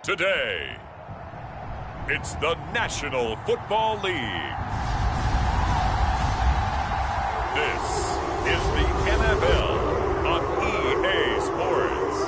today. It's the National Football League. This is the NFL on EA Sports.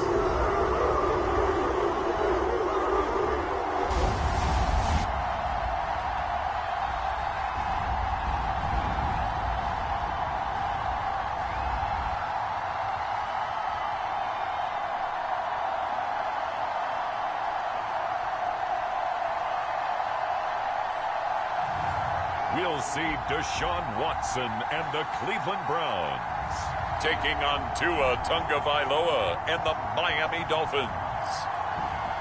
We'll see Deshaun Watson and the Cleveland Browns taking on Tua Tagovailoa and the Miami Dolphins.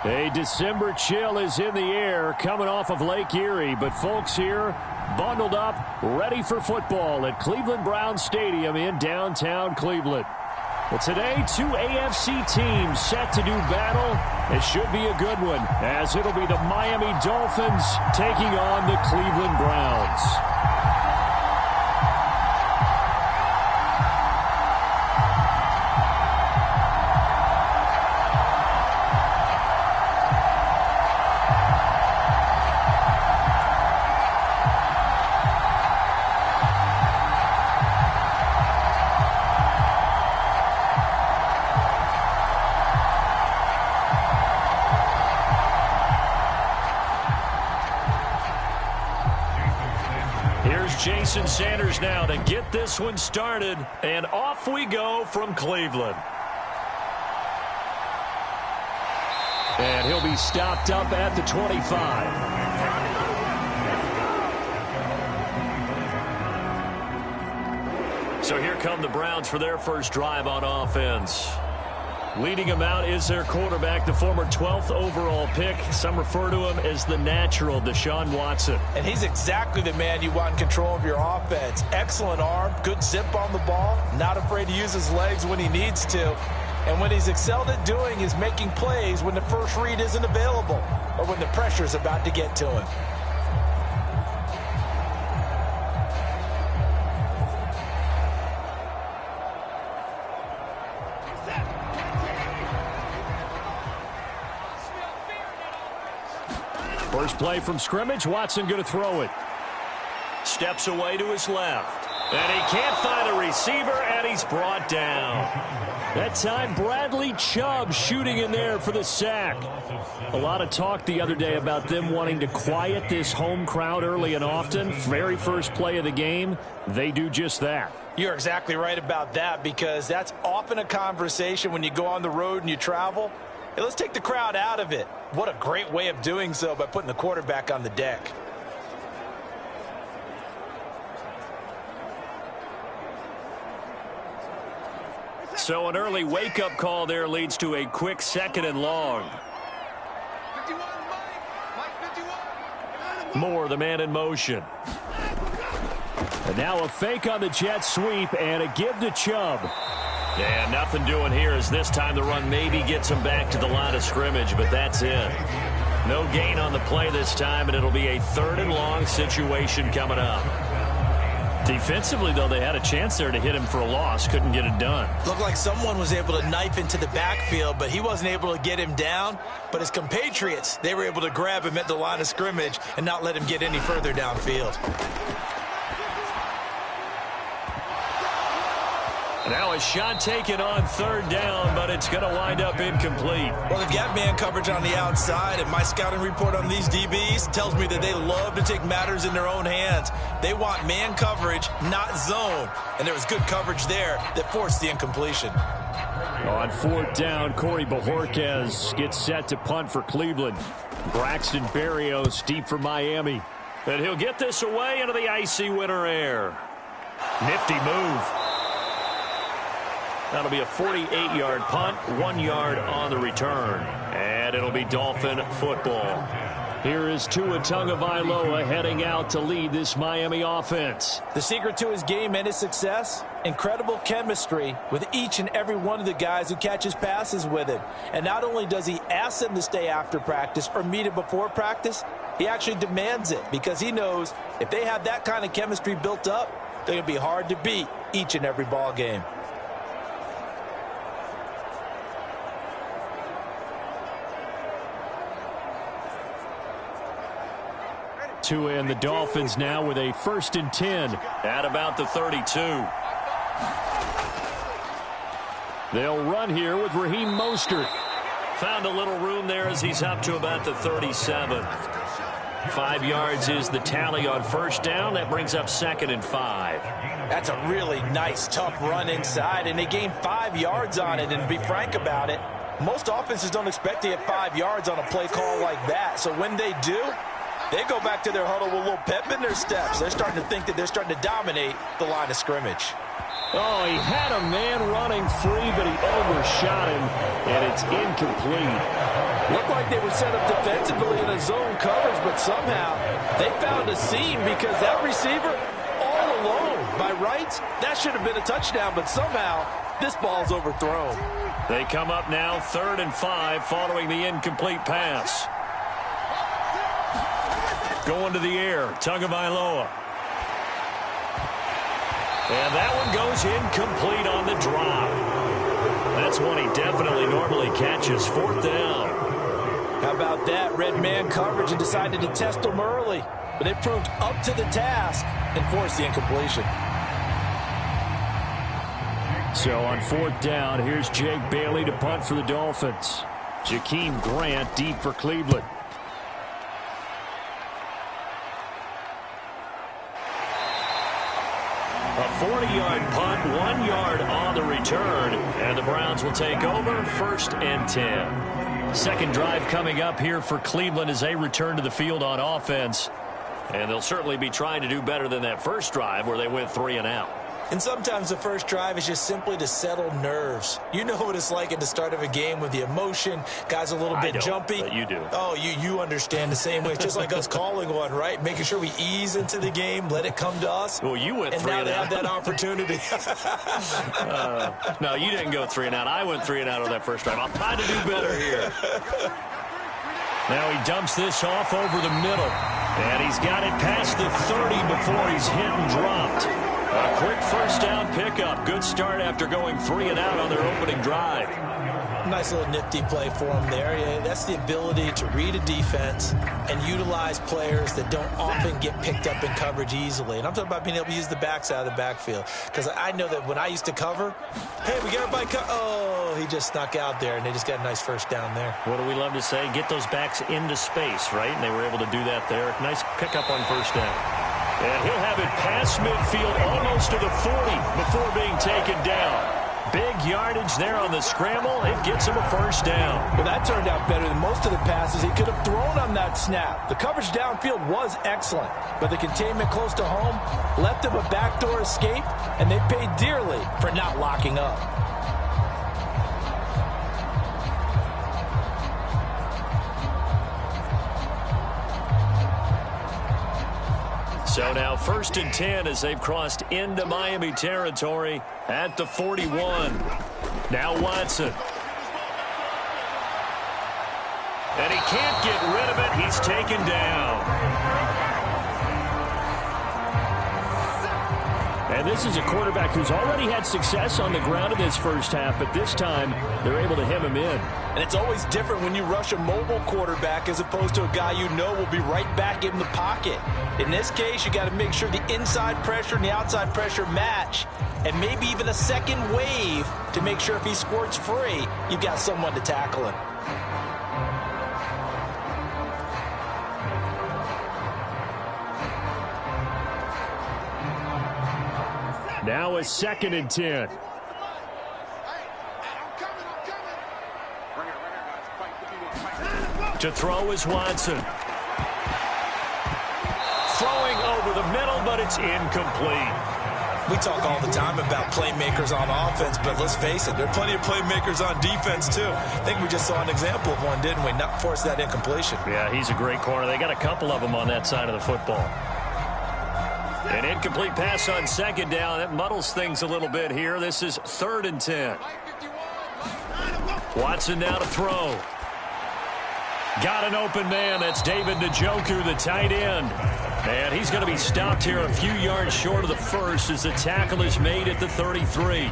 A December chill is in the air coming off of Lake Erie, but folks here bundled up, ready for football at Cleveland Browns Stadium in downtown Cleveland. Well, today, two AFC teams set to do battle. It should be a good one, as it'll be the Miami Dolphins taking on the Cleveland Browns. Jason Sanders now to get this one started, and off we go from Cleveland. And he'll be stopped up at the 25. So here come the Browns for their first drive on offense. Leading him out is their quarterback, the former 12th overall pick. Some refer to him as the natural, Deshaun Watson. And he's exactly the man you want in control of your offense. Excellent arm, good zip on the ball, not afraid to use his legs when he needs to. And what he's excelled at doing is making plays when the first read isn't available or when the pressure is about to get to him. First play from scrimmage, Watson going to throw it. Steps away to his left. And he can't find a receiver, and he's brought down. That time, Bradley Chubb shooting in there for the sack. A lot of talk the other day about them wanting to quiet this home crowd early and often. Very first play of the game, they do just that. You're exactly right about that, because that's often a conversation when you go on the road and you travel. Hey, let's take the crowd out of it. What a great way of doing so by putting the quarterback on the deck. So an early wake-up call there leads to a quick 2nd and long. Moore, the man in motion. And now a fake on the jet sweep and a give to Chubb. Yeah, nothing doing here as this time the run maybe gets him back to the line of scrimmage, but that's it. No gain on the play this time, and it'll be a 3rd and long situation coming up. Defensively, though, they had a chance there to hit him for a loss. Couldn't get it done. Looked like someone was able to knife into the backfield, but he wasn't able to get him down. But his compatriots, they were able to grab him at the line of scrimmage and not let him get any further downfield. Now a shot taken on 3rd down, but it's going to wind up incomplete. Well, they've got man coverage on the outside, and my scouting report on these DBs tells me that they love to take matters in their own hands. They want man coverage, not zone. And there was good coverage there that forced the incompletion. On 4th down, Corey Bojorquez gets set to punt for Cleveland. Braxton Berrios deep for Miami. And he'll get this away into the icy winter air. Nifty move. That'll be a 48-yard punt, 1 yard on the return. And it'll be Dolphin football. Here is Tua Tagovailoa heading out to lead this Miami offense. The secret to his game and his success, incredible chemistry with each and every one of the guys who catches passes with him. And not only does he ask them to stay after practice or meet him before practice, he actually demands it, because he knows if they have that kind of chemistry built up, they're going to be hard to beat each and every ball game. Tua and the Dolphins now with a 1st and 10 at about the 32. They'll run here with Raheem Mostert. Found a little room there as he's up to about the 37. 5 yards is the tally on 1st down. That brings up 2nd and 5. That's a really nice, tough run inside, and they gained 5 yards on it. And to be frank about it, most offenses don't expect to get 5 yards on a play call like that. So when they do, they go back to their huddle with a little pep in their steps. They're starting to think that they're starting to dominate the line of scrimmage. Oh, he had a man running free, but he overshot him, and it's incomplete. Looked like they were set up defensively in a zone coverage, but somehow they found a seam because that receiver all alone. By rights, that should have been a touchdown, but somehow this ball's overthrown. They come up now 3rd and 5 following the incomplete pass. Going to the air, Tagovailoa. And that one goes incomplete on the drop. That's one he definitely normally catches. 4th down. How about that? Red man coverage and decided to test them early. But it proved up to the task and forced the incompletion. So on 4th down, here's Jake Bailey to punt for the Dolphins. Jakeem Grant deep for Cleveland. A 40-yard punt, 1 yard on the return, and the Browns will take over 1st and 10. Second drive coming up here for Cleveland as they return to the field on offense. And they'll certainly be trying to do better than that first drive where they went 3 and out. And sometimes the first drive is just simply to settle nerves. You know what it's like at the start of a game with the emotion. Guys a little bit jumpy. But you do. Oh, you understand the same way. It's just like us calling one, right? Making sure we ease into the game, let it come to us. Well, you went 3 and out. And now they out. have that opportunity. No, you didn't go 3 and out. I went 3 and out on that first drive. I'll try to do better here. Now he dumps this off over the middle. And he's got it past the 30 before he's hit and dropped. A quick 1st down pickup. Good start after going 3 and out on their opening drive. Nice little nifty play for him there. Yeah, that's the ability to read a defense and utilize players that don't often get picked up in coverage easily. And I'm talking about being able to use the backside of the backfield. Because I know that when I used to cover, hey, we got everybody oh, he just snuck out there, and they just got a nice 1st down there. What do we love to say? Get those backs into space, right? And they were able to do that there. Nice pickup on 1st down. And he'll have it past midfield almost to the 40 before being taken down. Big yardage there on the scramble. It gets him a 1st down. Well, that turned out better than most of the passes he could have thrown on that snap. The coverage downfield was excellent, but the containment close to home left him a backdoor escape, and they paid dearly for not locking up. So now 1st and 10 as they've crossed into Miami territory at the 41. Now Watson. And he can't get rid of it. He's taken down. And this is a quarterback who's already had success on the ground in this first half, but this time they're able to hem him in. And it's always different when you rush a mobile quarterback as opposed to a guy you know will be right back in the pocket. In this case, you got to make sure the inside pressure and the outside pressure match, and maybe even a second wave to make sure if he squirts free, you've got someone to tackle him. Now a 2nd and 10. To throw is Watson. Throwing over the middle, but it's incomplete. We talk all the time about playmakers on offense, but let's face it, there are plenty of playmakers on defense, too. I think we just saw an example of one, didn't we? Not force that incompletion. Yeah, he's a great corner. They got a couple of them on that side of the football. An incomplete pass on 2nd down. That muddles things a little bit here. This is 3rd and 10. Watson now to throw. Got an open man. That's David Njoku, the tight end. And he's going to be stopped here a few yards short of the first as the tackle is made at the 33.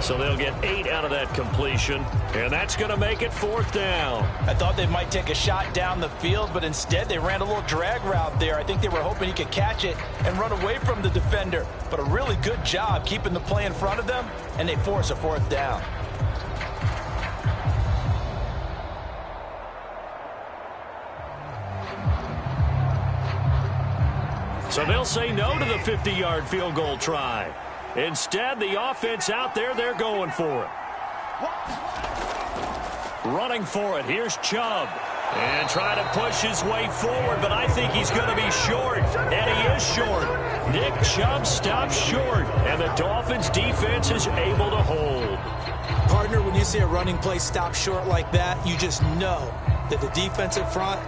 So they'll get 8 out of that completion, and that's going to make it 4th down. I thought they might take a shot down the field, but instead they ran a little drag route there. I think they were hoping he could catch it and run away from the defender. But a really good job keeping the play in front of them, and they force a 4th down. So they'll say no to the 50-yard field goal try. Instead, the offense out there, they're going for it. Running for it, here's Chubb. And trying to push his way forward, but I think he's going to be short. And he is short. Nick Chubb stops short, and the Dolphins defense is able to hold. Partner, when you see a running play stop short like that, you just know that the defensive front,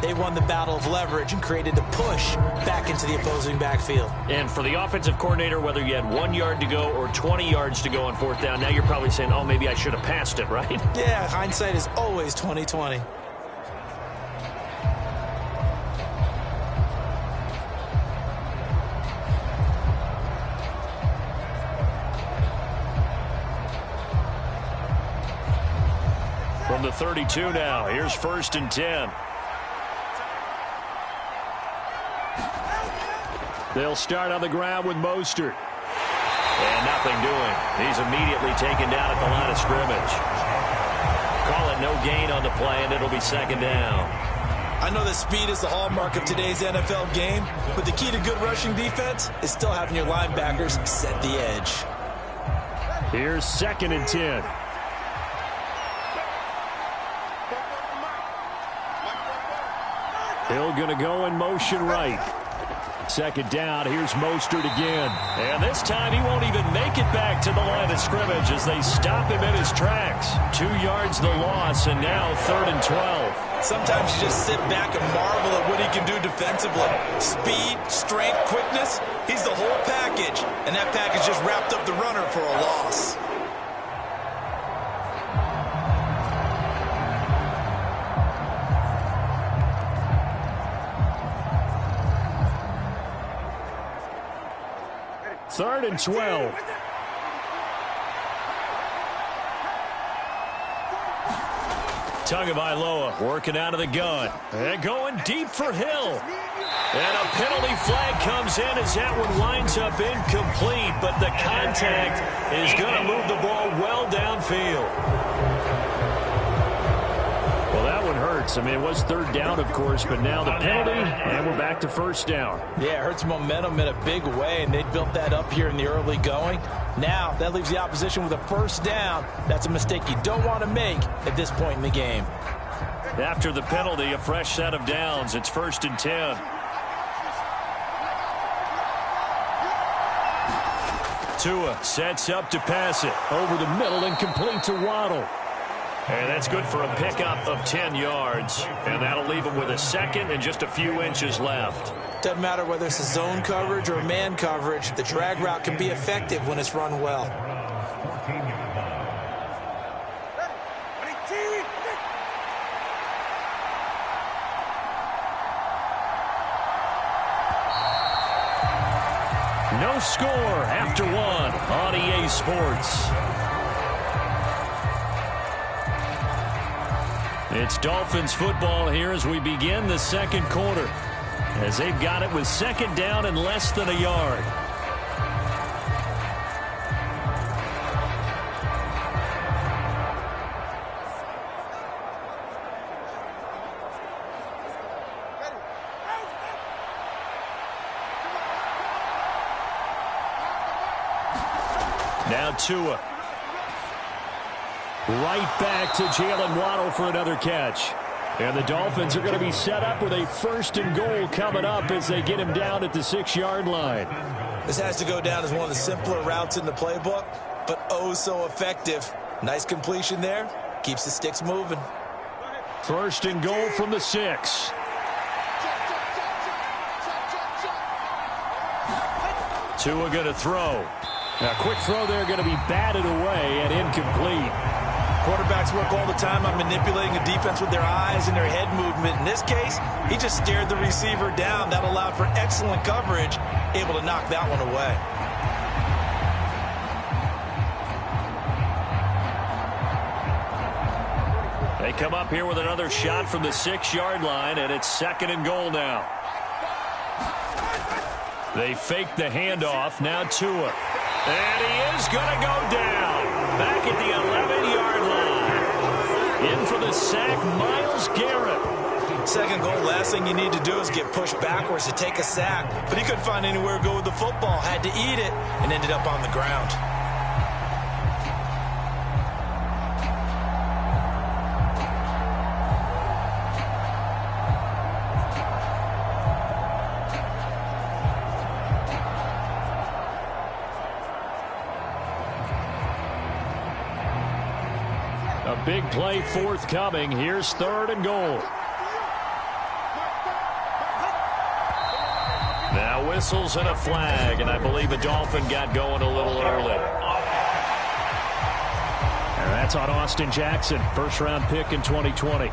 they won the battle of leverage and created the push back into the opposing backfield. And for the offensive coordinator, whether you had 1 yard to go or 20 yards to go on 4th down, now you're probably saying, oh, maybe I should have passed it, right? Yeah, hindsight is always 20/20. From the 32 now, here's 1st and 10. They'll start on the ground with Mostert. And nothing doing. He's immediately taken down at the line of scrimmage. Call it no gain on the play, and it'll be 2nd down. I know that speed is the hallmark of today's NFL game, but the key to good rushing defense is still having your linebackers set the edge. Here's 2nd and 10. Hill going to go in motion right. 2nd down, here's Mostert again. And this time he won't even make it back to the line of scrimmage as they stop him in his tracks. 2 yards the loss, and now 3rd and 12. Sometimes you just sit back and marvel at what he can do defensively. Speed, strength, quickness, he's the whole package. And that package just wrapped up the runner for a loss. Third and 12. Tagovailoa working out of the gun. And going deep for Hill. And a penalty flag comes in as that one winds up incomplete. But the contact is going to move the ball well downfield. Well, that one hurts. I mean, it was 3rd down, of course, but now the penalty, and we're back to 1st down. Yeah, it hurts momentum in a big way, and they built that up here in the early going. Now, that leaves the opposition with a 1st down. That's a mistake you don't want to make at this point in the game. After the penalty, a fresh set of downs. It's 1st and 10. Tua sets up to pass it. Over the middle and complete to Waddle. And that's good for a pickup of 10 yards. And that'll leave him with a 2nd and just a few inches left. Doesn't matter whether it's a zone coverage or a man coverage. The drag route can be effective when it's run well. No score after 1 on EA Sports. It's Dolphins football here as we begin the 2nd quarter, as they've got it with 2nd down and less than a yard. Now Tua. Right back to Jalen Waddle for another catch. And the Dolphins are going to be set up with a 1st and goal coming up as they get him down at the 6-yard line. This has to go down as one of the simpler routes in the playbook, but oh so effective. Nice completion there. Keeps the sticks moving. 1st and goal from the 6. Tua going to throw. A quick throw there going to be batted away and incomplete. Quarterbacks work all the time on manipulating a defense with their eyes and their head movement. In this case, he just stared the receiver down. That allowed for excellent coverage, able to knock that one away. They come up here with another shot from the 6-yard line, and it's 2nd and goal now. They fake the handoff. Now Tua. And he is going to go down. Back at the 11-yard line. In for the sack, Myles Garrett. 2nd goal, last thing you need to do is get pushed backwards to take a sack. But he couldn't find anywhere to go with the football. Had to eat it and ended up on the ground. A big play forthcoming. Here's 3rd and goal. Now whistles and a flag, and I believe a Dolphin got going a little early. And that's on Austin Jackson, 1st-round pick in 2020.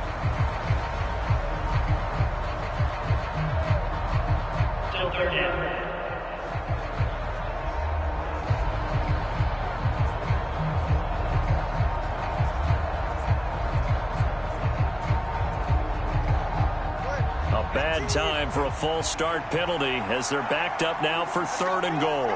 Bad time for a false start penalty as they're backed up now for 3rd and goal.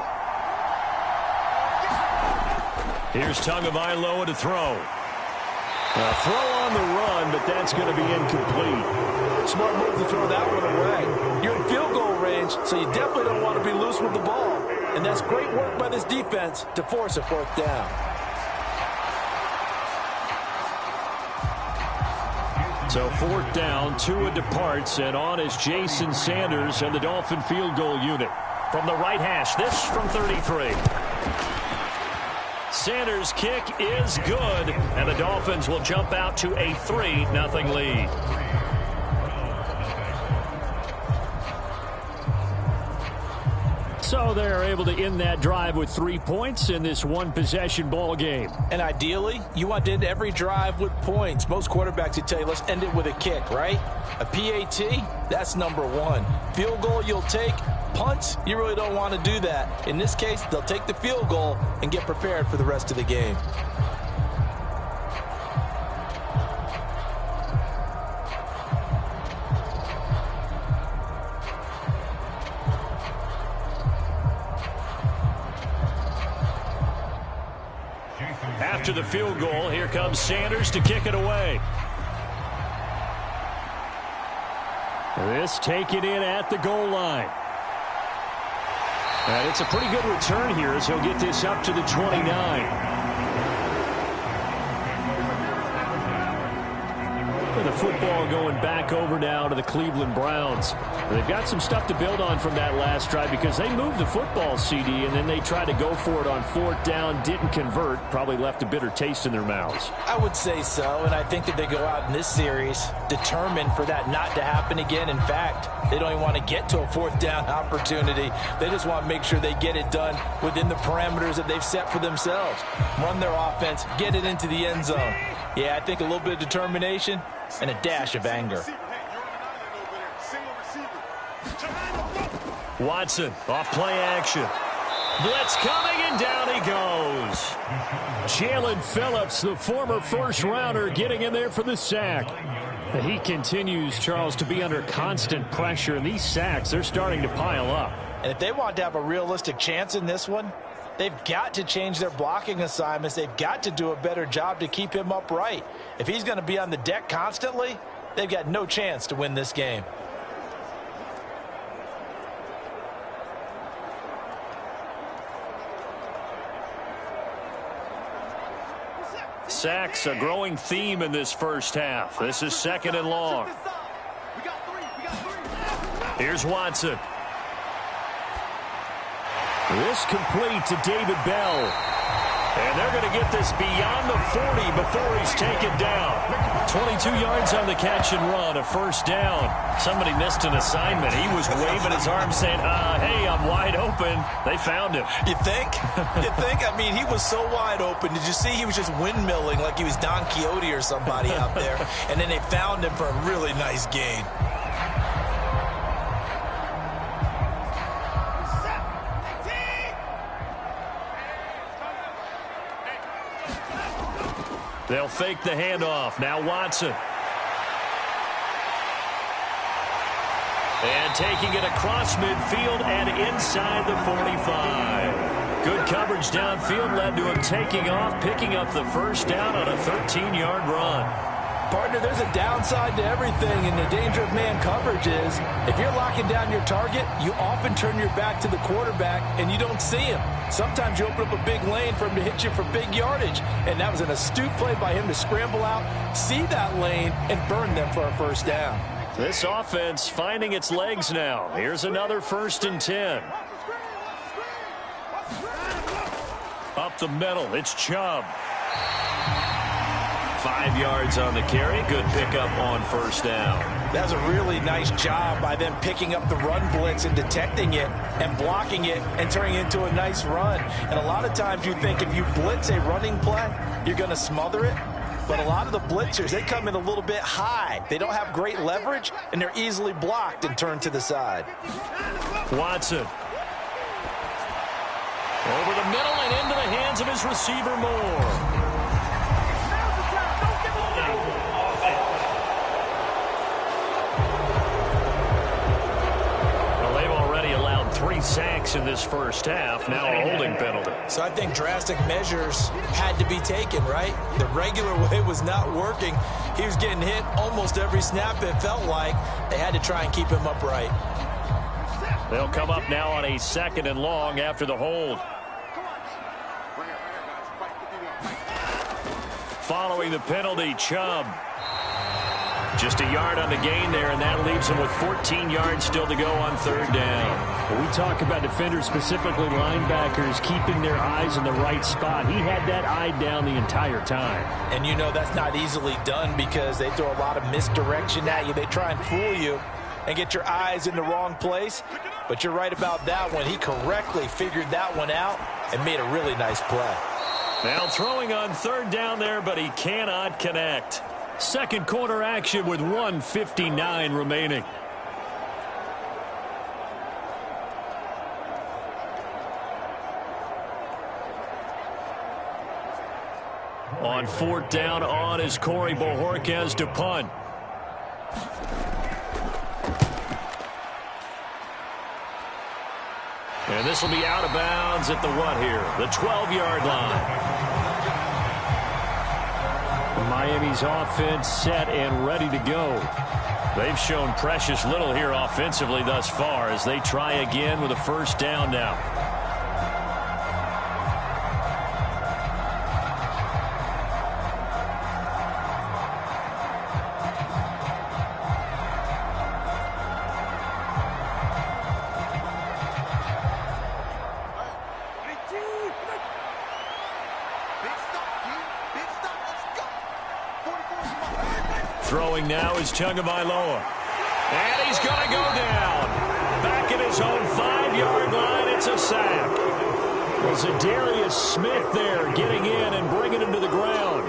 Here's Tagovailoa to throw. A throw on the run, but that's going to be incomplete. Smart move to throw that one away. You're in field goal range, so you definitely don't want to be loose with the ball. And that's great work by this defense to force a 4th down. So 4th down, Tua departs, and on is Jason Sanders and the Dolphin field goal unit. From the right hash, this from 33. Sanders' kick is good, and the Dolphins will jump out to a 3-0 lead. So they're able to end that drive with 3 points in this one-possession ball game. And ideally, you want to end every drive with points. Most quarterbacks would tell you, let's end it with a kick, right? A PAT, that's number 1. Field goal you'll take. Punts, you really don't want to do that. In this case, they'll take the field goal and get prepared for the rest of the game. After the field goal, here comes Sanders to kick it away. This taken in at the goal line. And it's a pretty good return here as he'll get this up to the 29. The football going back over now to the Cleveland Browns. They've got some stuff to build on from that last drive because they moved the football, CD, and then they tried to go for it on 4th down, didn't convert, probably left a bitter taste in their mouths. I would say so, and I think that they go out in this series determined for that not to happen again. In fact, they don't even want to get to a 4th down opportunity. They just want to make sure they get it done within the parameters that they've set for themselves. Run their offense, get it into the end zone. Yeah, I think a little bit of determination and a dash of anger. Watson, off play action. Blitz coming, and down he goes. Jalen Phillips, the former 1st-rounder, getting in there for the sack. He continues, Charles, to be under constant pressure, and these sacks, they're starting to pile up. And if they want to have a realistic chance in this one, they've got to change their blocking assignments. They've got to do a better job to keep him upright. If he's going to be on the deck constantly, they've got no chance to win this game. Sacks, a growing theme in this first half. This is 2nd and long. Here's Watson. This complete to David Bell. And they're going to get this beyond the 40 before he's taken down. 22 yards on the catch and run, a first down. Somebody missed an assignment. He was waving his arms saying, hey, I'm wide open. They found him. You think? You think? I mean, he was so wide open. Did you see he was just windmilling like he was Don Quixote or somebody out there? And then they found him for a really nice gain. They'll fake the handoff. Now Watson. And taking it across midfield and inside the 45. Good coverage downfield led to him taking off, picking up the first down on a 13-yard run. Partner, there's a downside to everything, and the danger of man coverage is if you're locking down your target, you often turn your back to the quarterback and you don't see him. Sometimes you open up a big lane for him to hit you for big yardage, and that was an astute play by him to scramble out, see that lane, and burn them for a first down. This offense finding its legs now. Here's another 1st and 10. Up the middle, it's Chubb. 5 yards on the carry. Good pickup on first down. That was a really nice job by them picking up the run blitz and detecting it and blocking it and turning it into a nice run. And a lot of times you think if you blitz a running play, you're going to smother it. But a lot of the blitzers, they come in a little bit high. They don't have great leverage, and they're easily blocked and turned to the side. Watson. Over the middle and into the hands of his receiver, Moore. Allowed 3 sacks in this first half. Now a holding penalty. So I think drastic measures had to be taken, right? The regular way was not working. He was getting hit almost every snap, it felt like. They had to try and keep him upright. They'll come up now on a 2nd and long after the hold. Following the penalty, Chubb. Just a yard on the gain there, and that leaves him with 14 yards still to go on 3rd down. When we talk about defenders, specifically linebackers, keeping their eyes in the right spot. He had that eye down the entire time. And you know that's not easily done because they throw a lot of misdirection at you. They try and fool you and get your eyes in the wrong place. But you're right about that one. He correctly figured that one out and made a really nice play. Now throwing on 3rd down there, but he cannot connect. Second quarter action with 1:59 remaining. On 4th down on is Corey Bojorquez to punt. And this will be out of bounds at the what here? The 12-yard line. Miami's offense set and ready to go. They've shown precious little here offensively thus far as they try again with a first down now. Throwing now is Tagovailoa. And he's going to go down. Back at his own 5-yard line. It's a sack. Was Zadarius Smith there getting in and bringing him to the ground?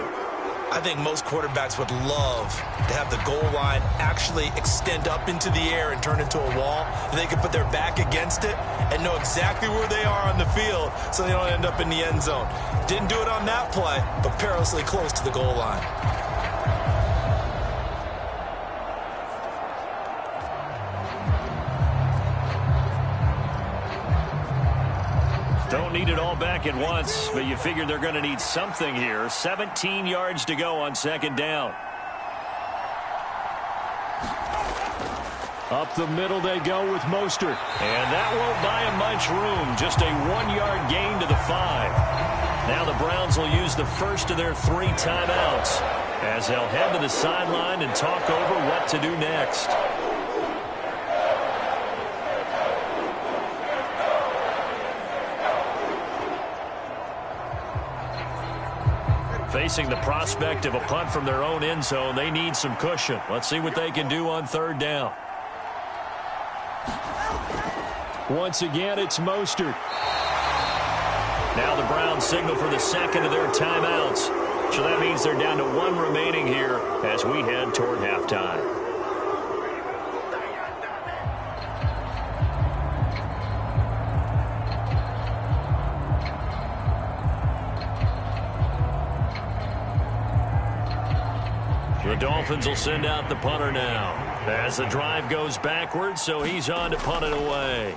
I think most quarterbacks would love to have the goal line actually extend up into the air and turn into a wall. They can put their back against it and know exactly where they are on the field so they don't end up in the end zone. Didn't do it on that play, but perilously close to the goal line. Don't need it all back at once, but you figure they're going to need something here. 17 yards to go on 2nd down. Up the middle they go with Mostert. And that won't buy him much room. Just a 1-yard gain to the 5. Now the Browns will use the first of their 3 timeouts as they'll head to the sideline and talk over what to do next. Facing the prospect of a punt from their own end zone, they need some cushion. Let's see what they can do on third down. Once again, it's Mostert. Now the Browns signal for the second of their timeouts. So that means they're down to one remaining here as we head toward halftime. The Dolphins will send out the punter now as the drive goes backwards, so he's on to punt it away.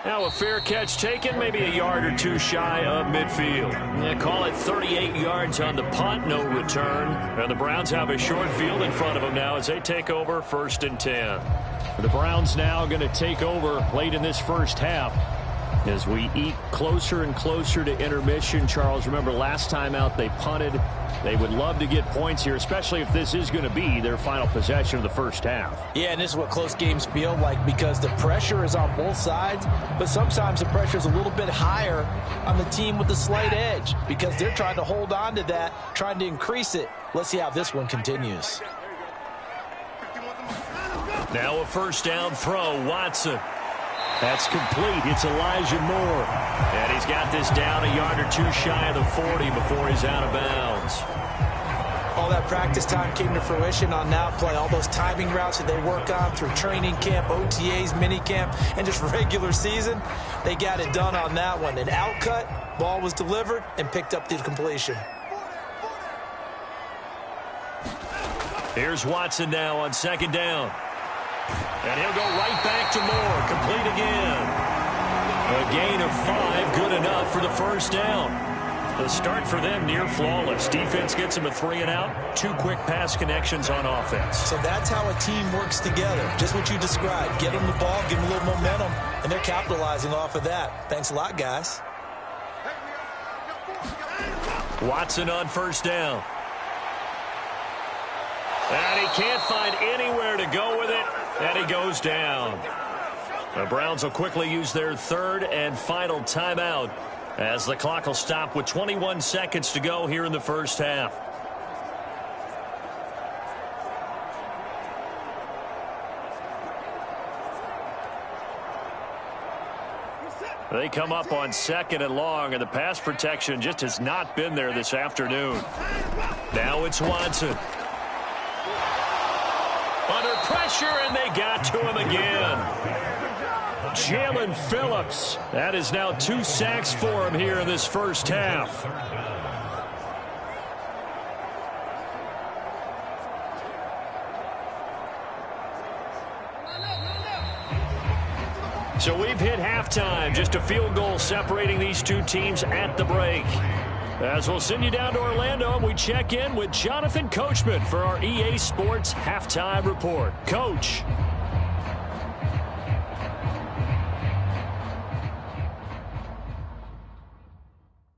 Now a fair catch taken, maybe a yard or two shy of midfield. Yeah, call it 38 yards on the punt, no return. And the Browns have a short field in front of them now as they take over 1st and 10. The Browns now going to take over late in this first half. As we eat closer and closer to intermission, Charles, remember last time out they punted. They would love to get points here, especially if this is going to be their final possession of the first half. Yeah, and this is what close games feel like because the pressure is on both sides, but sometimes the pressure is a little bit higher on the team with the slight edge because they're trying to hold on to that, trying to increase it. Let's see how this one continues. Now a first down throw, Watson. That's complete. It's Elijah Moore. And he's got this down a yard or two shy of the 40 before he's out of bounds. All that practice time came to fruition on that play. All those timing routes that they work on through training camp, OTAs, minicamp, and just regular season, they got it done on that one. An outcut, ball was delivered, and picked up the completion. Here's Watson now on second down. And he'll go right back to Moore. Complete again. A gain of 5, good enough for the first down. The start for them near flawless. Defense gets them a 3-and-out. 2 quick pass connections on offense. So that's how a team works together. Just what you described. Get them the ball, give them a little momentum, and they're capitalizing off of that. Thanks a lot, guys. Watson on first down. And he can't find anywhere to go with it. And he goes down. The Browns will quickly use their third and final timeout as the clock will stop with 21 seconds to go here in the first half. They come up on second and long, and the pass protection just has not been there this afternoon. Now it's Watson. Under pressure, and they got to him again. Jalen Phillips. That is now 2 sacks for him here in this first half. So we've hit halftime. Just a field goal separating these two teams at the break. As we'll send you down to Orlando, and we check in with Jonathan Coachman for our EA Sports Halftime Report. Coach.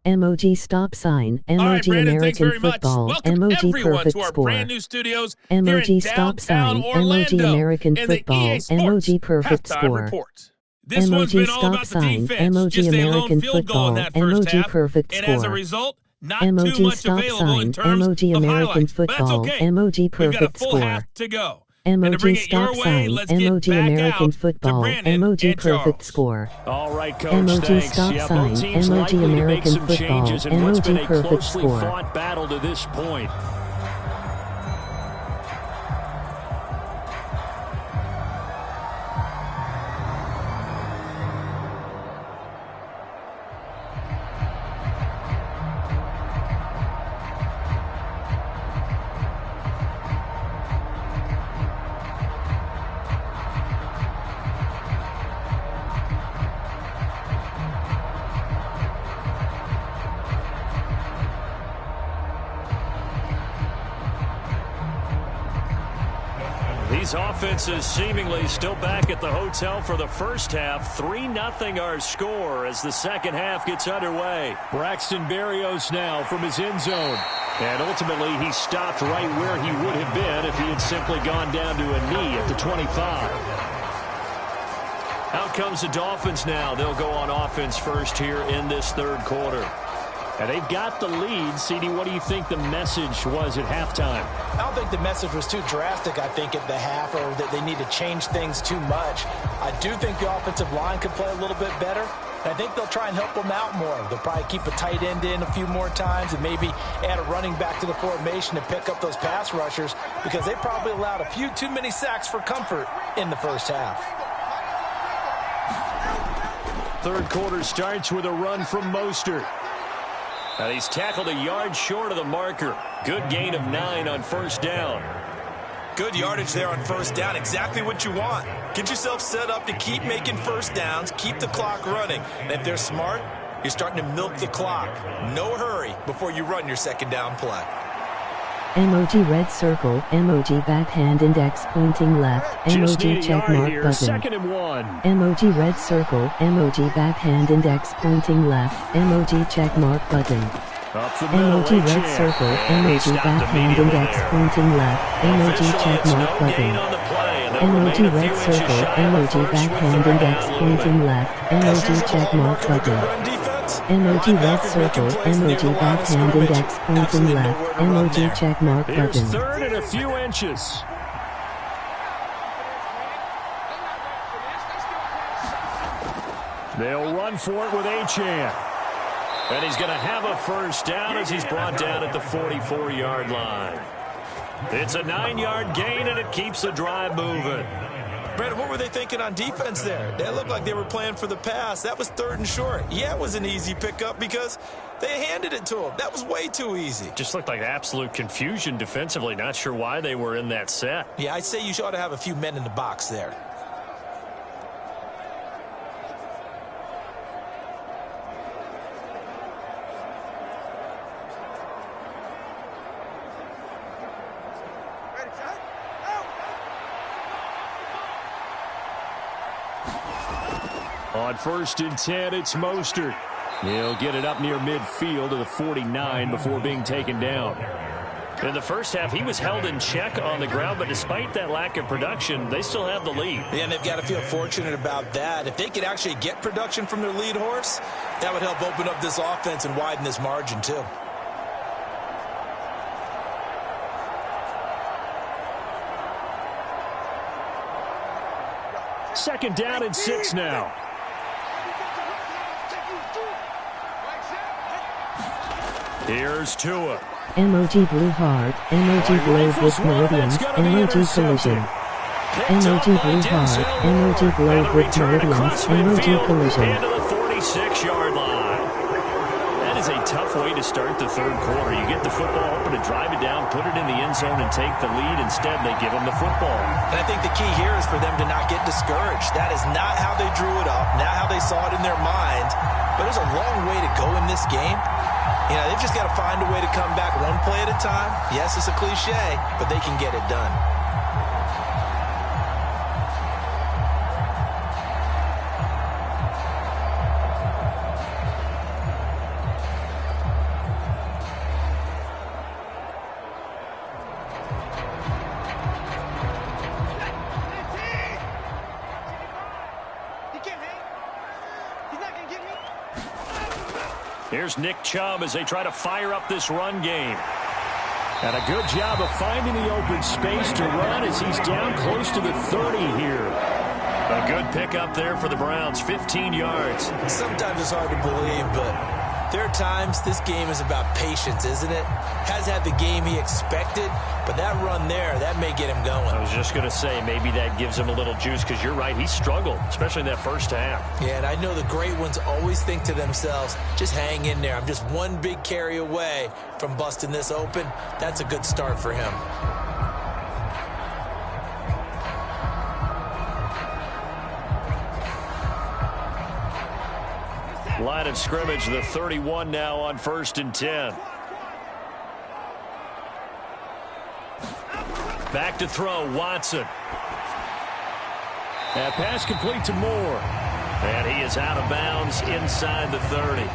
MOG stop sign, MOG Brandon, American football, Welcome MOG everyone perfect to our score. brand new studios here in MOG stop sign, downtown Orlando MOG American in the football, EA Sports MOG perfect Halftime score. Report. This one's MOG been all stop about the sign, defense. MOG Just a lone American field goal in football, that first MOG half, perfect and as a score. result, not MOG too much stop available in sign, terms MOG of American highlights. But that's football, okay. MOG We've got a perfect full score. half to go. And to MOG bring it your stop way, sign, let's get MOG back American out to football, Brandon MOG and perfect Charles. score. All right, Coach, MOG thanks. stop Yeah, sign, both teams MOG likely to make American some football, changes in what's been MOG a perfect closely score. fought battle to this point. These offenses seemingly still back at the hotel for the first half. 3-0 our score as the second half gets underway. Braxton Berrios now from his end zone. And ultimately, he stopped right where he would have been if he had simply gone down to a knee at the 25. Out comes the Dolphins now. They'll go on offense first here in this third quarter. And they've got the lead. CD, what do you think the message was at halftime? I don't think the message was too drastic, I think, at the half, or that they need to change things too much. I do think the offensive line could play a little bit better. I think they'll try and help them out more. They'll probably keep a tight end in a few more times and maybe add a running back to the formation to pick up those pass rushers, because they probably allowed a few too many sacks for comfort in the first half. Third quarter starts with a run from Mostert. Now he's tackled a yard short of the marker. Good gain of 9 on first down. Good yardage there on first down. Exactly what you want. Get yourself set up to keep making first downs, keep the clock running. And if they're smart, you're starting to milk the clock. No hurry before you run your second down play. Emoji red circle, emoji backhand index pointing left, emoji check mark button. Second and 1. Emoji red circle, emoji backhand index pointing left, emoji check mark button. Up the middle, Emoji red circle, emoji backhand index pointing left, emoji check mark button. Emoji red circle, emoji backhand index pointing left, emoji check mark button. Emoji red circle, emoji backhand index pointing left, emoji check mark Here's button. third and a few inches. They'll run for it with Achane. And he's going to have a first down as he's brought down at the 44-yard line. It's a 9-yard gain, and it keeps the drive moving. Brandon, what were they thinking on defense there? They looked like they were playing for the pass. That was third and short. Yeah, it was an easy pickup because they handed it to him. That was way too easy. Just looked like absolute confusion defensively. Not sure why they were in that set. Yeah, I'd say you ought to have a few men in the box there. On first and 10, it's Mostert. He'll get it up near midfield to the 49 before being taken down. In the first half, he was held in check on the ground, but despite that lack of production, they still have the lead. Yeah, and they've got to feel fortunate about that. If they could actually get production from their lead horse, that would help open up this offense and widen this margin too. Second down and 6 now. Here's Tua. Emoji blue heart, emoji globe with meridians, emoji collision. Emoji blue heart, emoji globe with meridians, emoji collision. And to the 46-yard line. That is a tough way to start the third quarter. You get the football open to drive it down, put it in the end zone, and take the lead. Instead, they give them the football. And I think the key here is for them to not get discouraged. That is not how they drew it up, not how they saw it in their mind. But there's a long way to go in this game. You know, they've just got to find a way to come back one play at a time. Yes, it's a cliche, but they can get it done. Here's Nick Chubb as they try to fire up this run game. And a good job of finding the open space to run as he's down close to the 30 here. A good pickup there for the Browns, 15 yards. Sometimes it's hard to believe, but there are times this game is about patience, isn't it? Has had the game he expected, but that run there, that may get him going. I was just going to say, maybe that gives him a little juice, because you're right, he struggled, especially in that first half. Yeah, and I know the great ones always think to themselves, just hang in there. I'm just one big carry away from busting this open. That's a good start for him. Line of scrimmage, the 31 now on first and 10. Back to throw, Watson. That pass complete to Moore. And he is out of bounds inside the 30.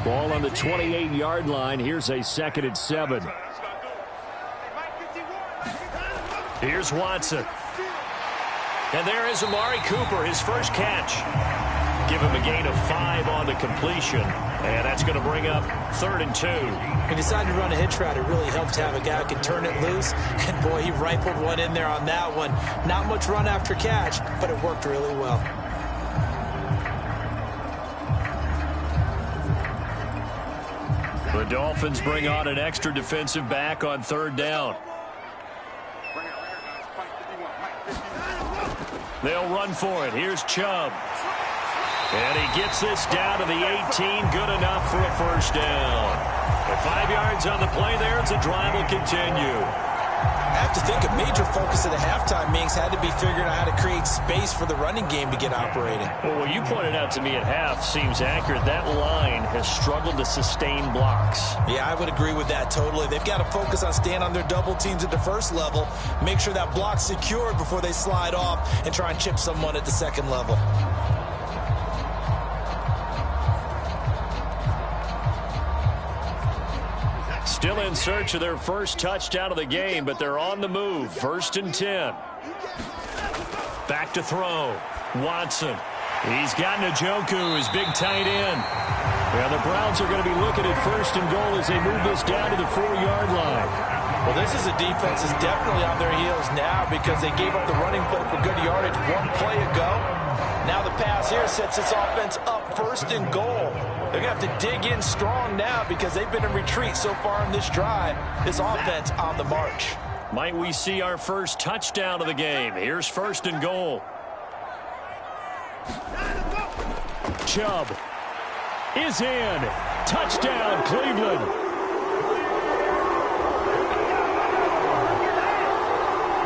Ball on the 28-yard line. Here's a 2nd and 7. Here's Watson. And there is Amari Cooper, his first catch. Give him a gain of 5 on the completion. And that's going to bring up 3rd and 2. He decided to run a hitch route. It really helped to have a guy who can turn it loose. And, boy, he rifled one in there on that one. Not much run after catch, but it worked really well. The Dolphins bring on an extra defensive back on 3rd down. They'll run for it. Here's Chubb. And he gets this down to the 18. Good enough for a first down. With 5 yards on the play there, as the drive will continue. I have to think a major focus of the halftime meetings had to be figuring out how to create space for the running game to get operating. Well, what you pointed out to me at half seems accurate. That line has struggled to sustain blocks. Yeah, I would agree with that totally. They've got to focus on staying on their double teams at the first level, make sure that block's secured before they slide off and try and chip someone at the second level. Still in search of their first touchdown of the game, but they're on the move. 1st and 10. Back to throw. Watson. He's got Njoku, his big tight end. Yeah, the Browns are going to be looking at 1st and goal as they move this down to the 4-yard line. Well, this is a defense that's definitely on their heels now because they gave up the running play for good yardage 1 play ago. Now the pass here sets this offense up 1st and goal. They're going to have to dig in strong now because they've been in retreat so far in this drive. This offense on the march. Might we see our first touchdown of the game? Here's 1st and goal. Chubb is in. Touchdown, Cleveland.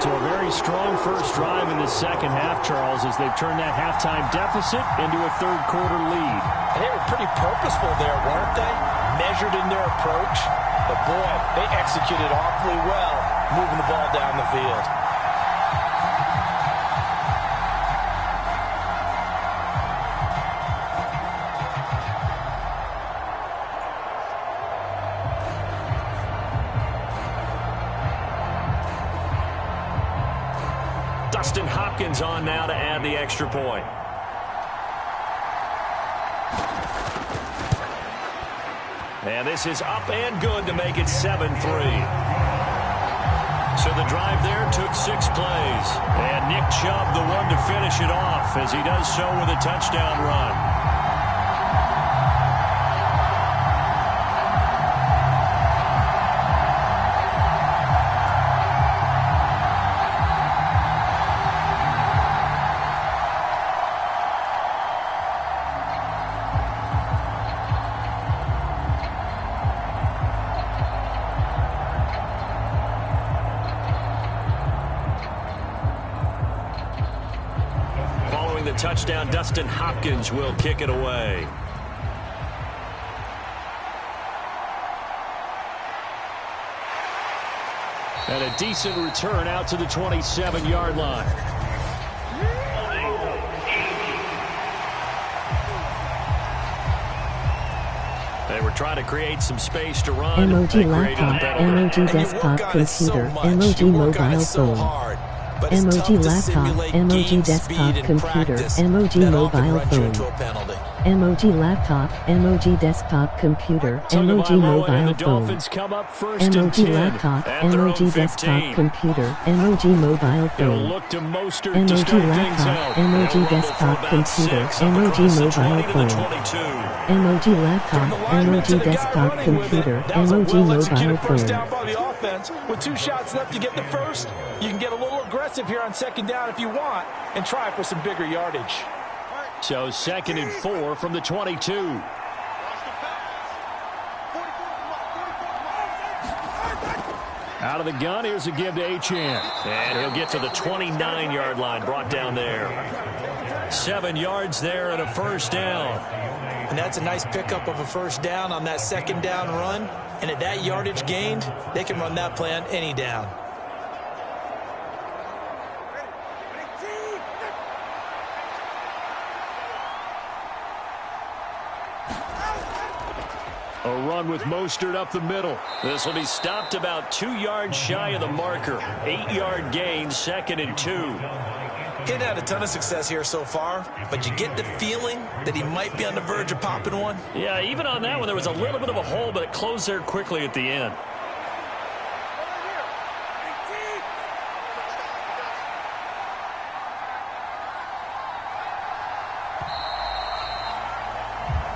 So a very strong first drive in the second half, Charles, as they've turned that halftime deficit into a third-quarter lead. And they were pretty purposeful there, weren't they? Measured in their approach. But, boy, they executed awfully well, moving the ball down the field. Dustin Hopkins on now to add the extra point. And this is up and good to make it 7-3. So the drive there took 6 plays. And Nick Chubb, the one to finish it off, as he does so with a touchdown run. Touchdown, Dustin Hopkins will kick it away. And a decent return out to the 27-yard line. They were trying to create some space to run. Emoji laptop, emoji desktop computer, emoji mobile phone. Emoji laptop, emoji desktop computer, emoji mobile phone. Emoji laptop, emoji desktop computer, emoji mobile phone. Emoji laptop, emoji desktop computer, emoji mobile phone. Emoji laptop, emoji desktop computer, emoji mobile phone. Emoji laptop, emoji desktop computer, emoji mobile phone. With 2 shots left to get the first, you can get a little aggressive here on 2nd down if you want and try for some bigger yardage. So 2nd and 4 from the 22. Out of the gun, here's a give to Achane. And he'll get to the 29-yard line, brought down there. 7 yards there and a first down. And that's a nice pickup of a first down on that 2nd down run. And at that yardage gained, they can run that play on any down. A run with Mostert up the middle. This will be stopped about 2 yards shy of the marker. 8-yard gain, 2nd and 2. He's had a ton of success here so far, but you get the feeling that he might be on the verge of popping one. Yeah, even on that one, there was a little bit of a hole, but it closed there quickly at the end.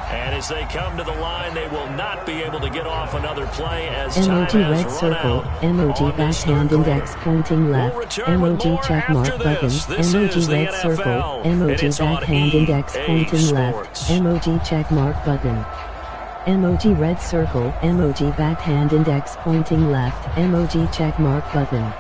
And as they come to the line, they will not be able to get off another play as time emoji has red run circle, out emoji backhand index pointing left, emoji check mark button, emoji red circle, emoji backhand index pointing left, emoji check mark button. Emoji red circle, emoji backhand index pointing left, emoji check mark button.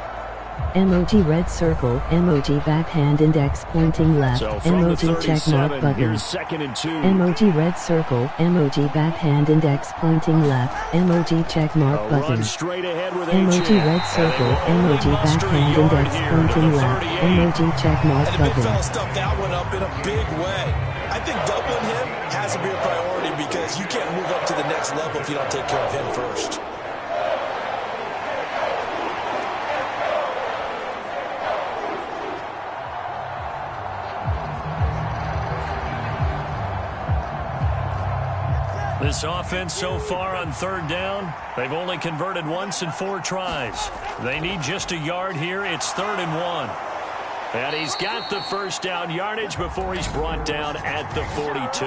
Emoji red circle, emoji backhand index pointing left, emoji check mark button. Here's 2nd and 2. Emoji red circle, emoji backhand index pointing left, emoji check mark button. Straight ahead with Emoji red circle, emoji backhand index pointing left, emoji check mark And the big button. fella stuffed that one up in a big way. I think doubling him has to be a priority because you can't move up to the next level if you don't take care of him first. This offense so far on 3rd down, they've only converted once in 4 tries. They need just a yard here. It's 3rd and 1. And he's got the first down yardage before he's brought down at the 42.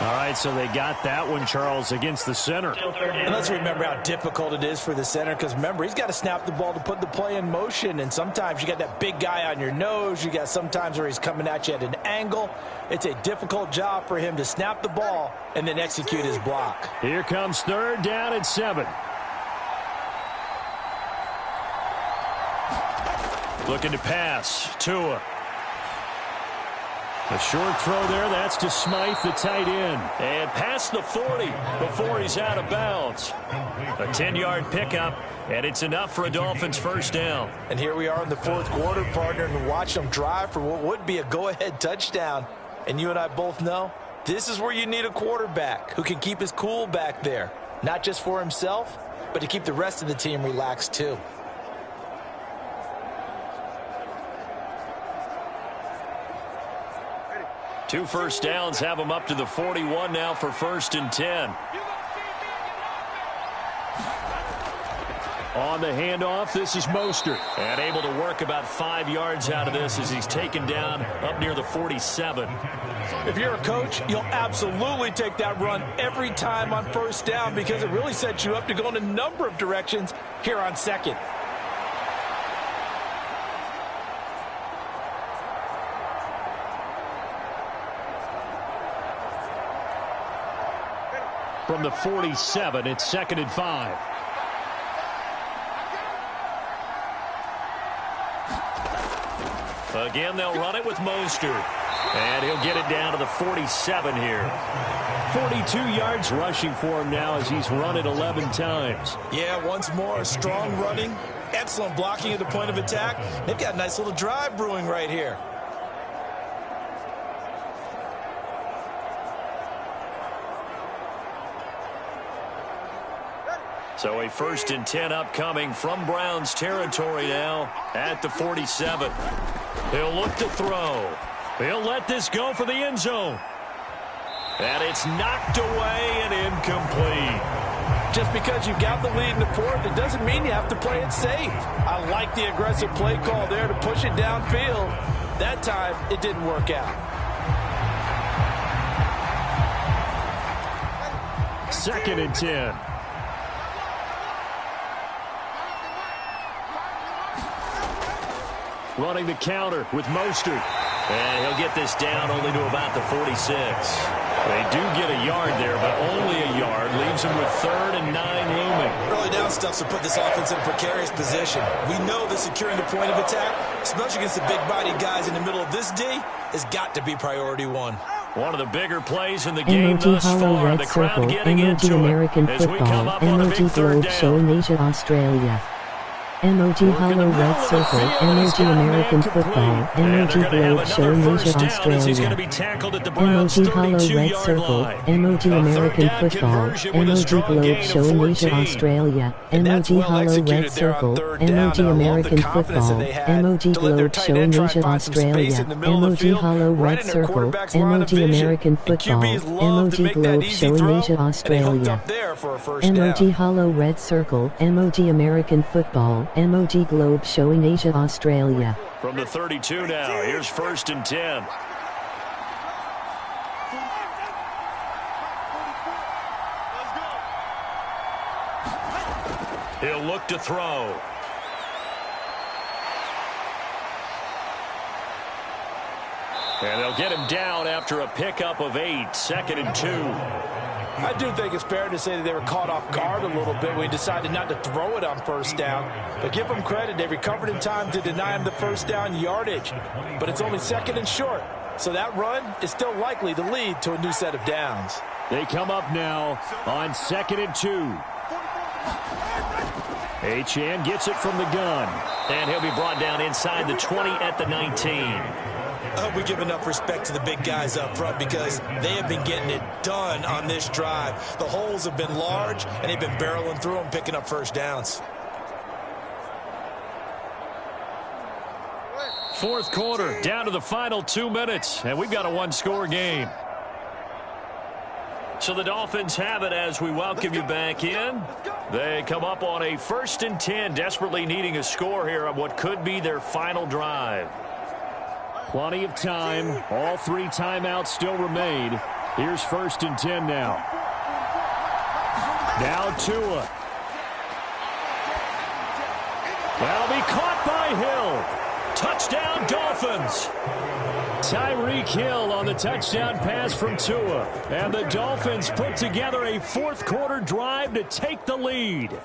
All right, so they got that one, Charles, against the center. And let's remember how difficult it is for the center because, remember, he's got to snap the ball to put the play in motion. And sometimes you got that big guy on your nose. You got sometimes where he's coming at you at an angle. It's a difficult job for him to snap the ball and then execute his block. Here comes 3rd down and 7. Looking to pass. Tua. A short throw there. That's to Smythe, the tight end. And past the 40 before he's out of bounds. A 10-yard pickup, and it's enough for a Dolphins first down. And here we are in the 4th quarter, partner, and watch them drive for what would be a go-ahead touchdown. And you and I both know this is where you need a quarterback who can keep his cool back there. Not just for himself, but to keep the rest of the team relaxed too. Two first downs have him up to the 41 now for 1st and 10. On the handoff, this is Mostert. And able to work about 5 yards out of this as he's taken down up near the 47. If you're a coach, you'll absolutely take that run every time on 1st down because it really sets you up to go in a number of directions here on 2nd. From the 47, it's 2nd and 5. Again, they'll run it with Mostert. And he'll get it down to the 47 here. 42 yards rushing for him now as he's run it 11 times. Yeah, once more, strong running, excellent blocking at the point of attack. They've got a nice little drive brewing right here. So a 1st and 10 upcoming from Browns territory now at the 47. He'll look to throw. He'll let this go for the end zone. And it's knocked away and incomplete. Just because you've got the lead in the 4th, it doesn't mean you have to play it safe. I like the aggressive play call there to push it downfield. That time, it didn't work out. 2nd and 10. Running the counter with Mostert. And he'll get this down only to about the 46. They do get a yard there, but only a yard. Leaves them with 3rd and 9 looming. Early down stuff to put this offense in a precarious position. We know that securing the point of attack, especially against the big-bodied guys in the middle of this D, has got to be priority 1. One of the bigger plays in the game emoji thus hollow far. red The crowd circle, getting emoji into American it as we come football, up on a big emoji 3rd globe down. showing Asia Australia. Emoji Hollow Red Circle, Emoji American Football, Emoji Globe Showing Asia Australia. Emoji Hollow Red Circle, Emoji American Football, Emoji Globe Showing Asia Australia. Emoji Hollow Red Circle, Emoji American Football, Emoji Globe Showing Asia Australia. Emoji Hollow Red Circle, Emoji American Football, Emoji Globe Showing Asia Australia. Emoji Hollow Red Circle, Emoji American Football, Emoji Globe Showing Asia Australia. From the 32 now, here's 1st and 10. He'll look to throw. And they'll get him down after a pickup of 8, 2nd and 2. I do think it's fair to say that they were caught off guard a little bit when he decided not to throw it on 1st down. But give them credit, they recovered in time to deny him the 1st down yardage. But it's only 2nd and short, so that run is still likely to lead to a new set of downs. They come up now on 2nd and 2. Achane gets it from the gun. And he'll be brought down inside the 20 at the 19. I hope we give enough respect to the big guys up front because they have been getting it done on this drive. The holes have been large, and they've been barreling through them, picking up 1st downs. 4th quarter, down to the final 2 minutes, and we've got a one-score game. So the Dolphins have it as we welcome you back in. They come up on a 1st and 10, desperately needing a score here on what could be their final drive. Plenty of time. All 3 timeouts still remain. Here's 1st and 10 now. Now Tua. That'll be caught by Hill. Touchdown, Dolphins. Tyreek Hill on the touchdown pass from Tua. And the Dolphins put together a 4th quarter drive to take the lead.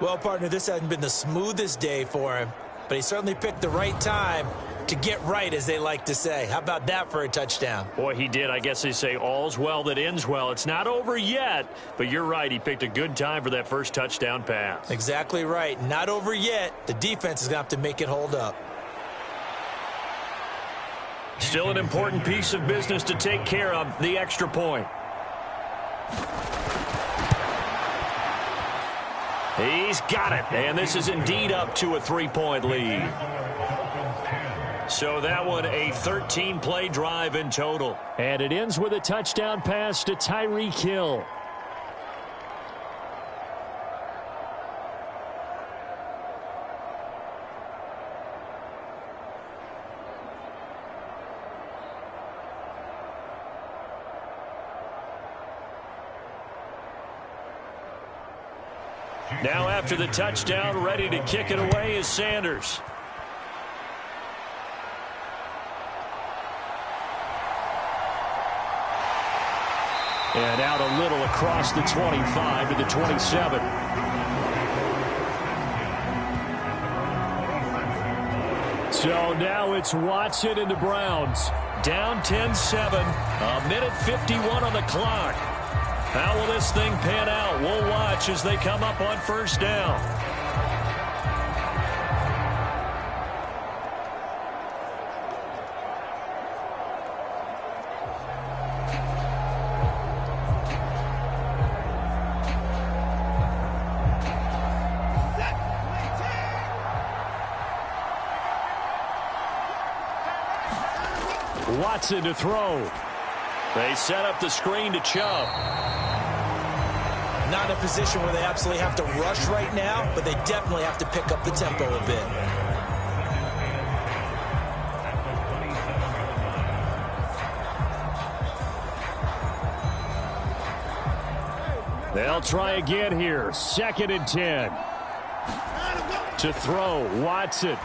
Well, partner, this hasn't been the smoothest day for him, but he certainly picked the right time to get right, as they like to say. How about that for a touchdown? Boy, he did. I guess they say all's well that ends well. It's not over yet, but you're right. He picked a good time for that first touchdown pass. Exactly right. Not over yet. The defense is going to have to make it hold up. Still an important piece of business to take care of, the extra point. He's got it, and this is indeed up to a 3-point lead. So that one, a 13-play drive in total. And it ends with a touchdown pass to Tyreek Hill. Now after the touchdown, ready to kick it away is Sanders. And out a little across the 25 to the 27. So now it's Watson and the Browns. Down 10-7, a minute 51 on the clock. How will this thing pan out? We'll watch as they come up on 1st down. Watson to throw. They set up the screen to Chubb. Not in a position where they absolutely have to rush right now, but they definitely have to pick up the tempo a bit. They'll try again here. 2nd and 10. To throw, Watson.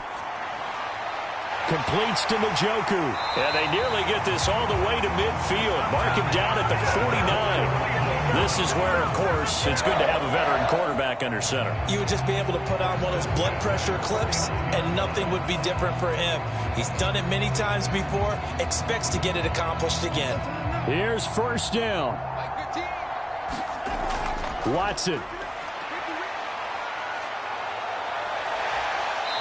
Completes to Njoku. And they nearly get this all the way to midfield. Mark him down at the 49. This is where, of course, it's good to have a veteran quarterback under center. You would just be able to put on one of those blood pressure clips, and nothing would be different for him. He's done it many times before, expects to get it accomplished again. Here's 1st down.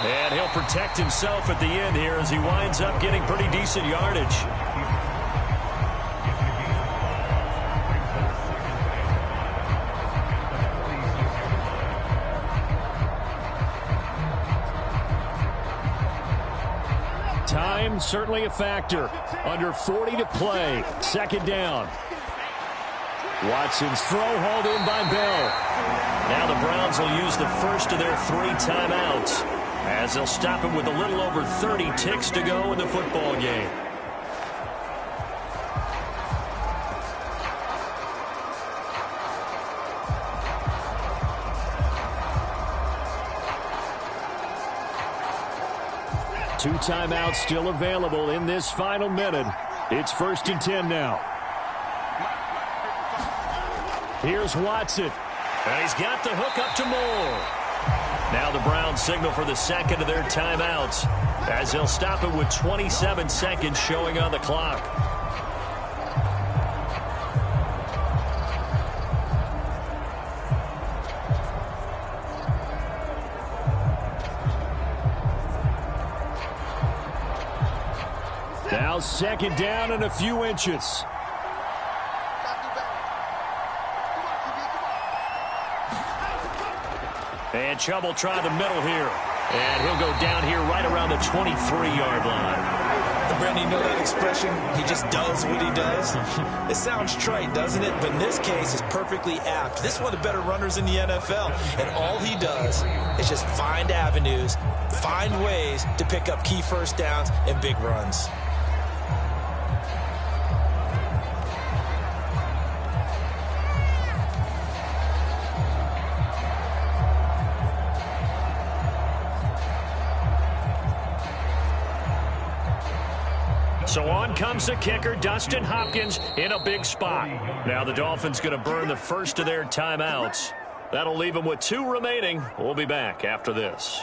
And he'll protect himself at the end here as he winds up getting pretty decent yardage. Time certainly a factor. Under 40 to play. Second down. Watson's throw hauled in by Bell. Now the Browns will use the first of their 3 timeouts as they'll stop it with a little over 30 ticks to go in the football game. Two timeouts still available in this final minute. It's 1st and 10 now. Here's Watson. And he's got the hook up to Moore. Now the Browns signal for the second of their timeouts as they'll stop it with 27 seconds showing on the clock. Now second down and a few inches. And Chubb will try the middle here. And he'll go down here right around the 23-yard line. Brandon, you know that expression? He just does what he does. It sounds trite, doesn't it? But in this case, it's perfectly apt. This is one of the better runners in the NFL. And all he does is just find avenues, find ways to pick up key first downs and big runs. So on comes the kicker, Dustin Hopkins, in a big spot. Now the Dolphins going to burn the first of their timeouts. That'll leave them with 2 remaining. We'll be back after this.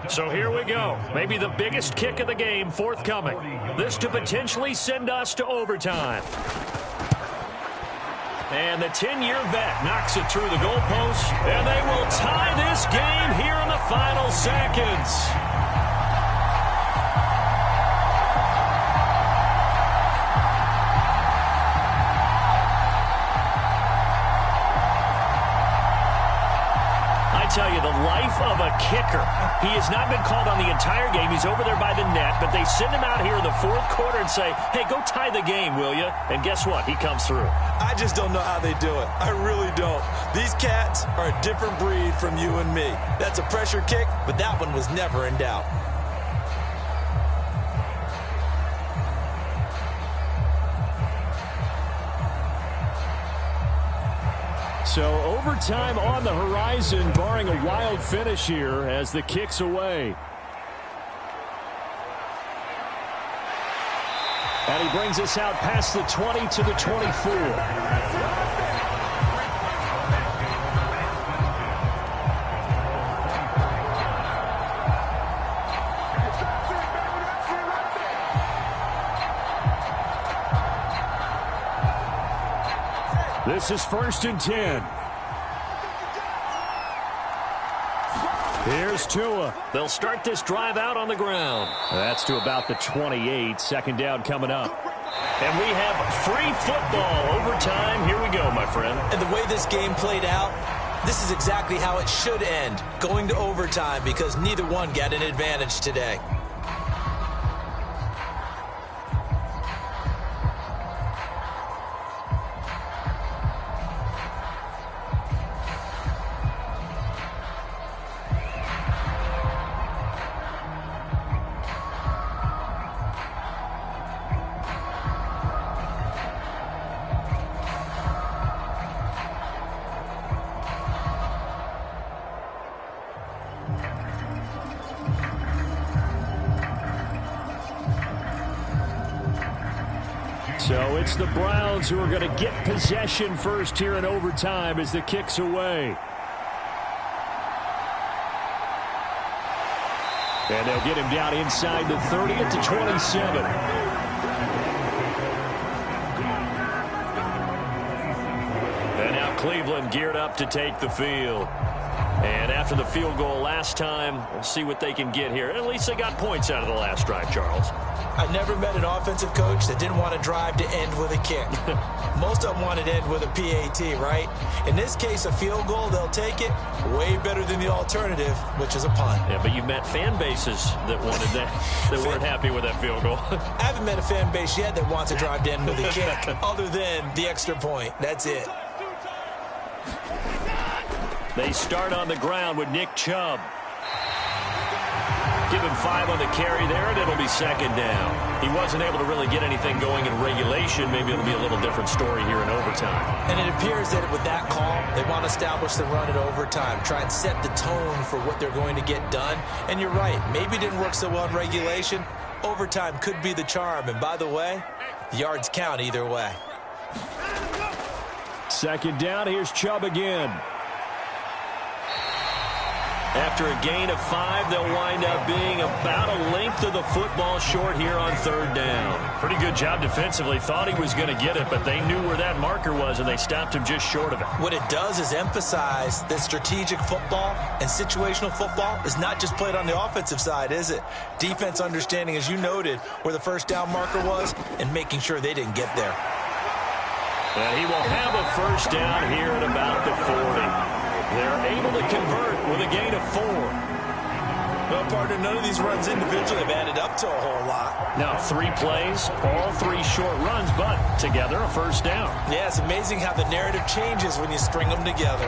So here we go. Maybe the biggest kick of the game forthcoming. This to potentially send us to overtime. And the 10-year vet knocks it through the goalpost. And they will tie this game here in the final seconds. Tell you, the life of a kicker. He has not been called on the entire game. He's over there by the net, but they send him out here in the 4th quarter and say, hey, go tie the game, will you? And guess what? He comes through. I just don't know how they do it. I really don't. These cats are a different breed from you and me. That's a pressure kick, but that one was never in doubt. So overtime on the horizon, barring a wild finish here as the kick's away. And he brings us out past the 20 to the 24. This is 1st and 10. Here's Tua. They'll start this drive out on the ground. That's to about the 28. Second down coming up. And we have free football overtime. Here we go, my friend. And the way this game played out, this is exactly how it should end, going to overtime, because neither one got an advantage today. the Browns, who are going to get possession first here in overtime as the kick's away. And they'll get him down inside the 30 at the 27. And now Cleveland geared up to take the field. And after the field goal last time, we'll see what they can get here. At least they got points out of the last drive, Charles. I never met an offensive coach that didn't want to drive to end with a kick. Most of them wanted to end with a PAT, right? In this case, a field goal, they'll take it. Way better than the alternative, which is a punt. Yeah, but you met fan bases that wanted that, that weren't happy with that field goal. I haven't met a fan base yet that wants to drive to end with a kick, other than the extra point. That's it. They start on the ground with Nick Chubb. Give him 5 on the carry there, and it'll be second down. He wasn't able to really get anything going in regulation. Maybe it'll be a little different story here in overtime. And it appears that with that call, they want to establish the run in overtime, try and set the tone for what they're going to get done. And you're right, maybe it didn't work so well in regulation. Overtime could be the charm. And by the way, yards count either way. Second down, here's Chubb again. After a gain of 5, they'll wind up being about a length of the football short here on third down. Pretty good job defensively. Thought he was going to get it, but they knew where that marker was, and they stopped him just short of it. What it does is emphasize that strategic football and situational football is not just played on the offensive side, is it? Defense understanding, as you noted, where the first down marker was and making sure they didn't get there. And he will have a first down here at about the 40. They're able to convert with a gain of 4. Well, partner, none of these runs individually have added up to a whole lot. Now 3 plays, all 3 short runs, but together a first down. Yeah, it's amazing how the narrative changes when you string them together.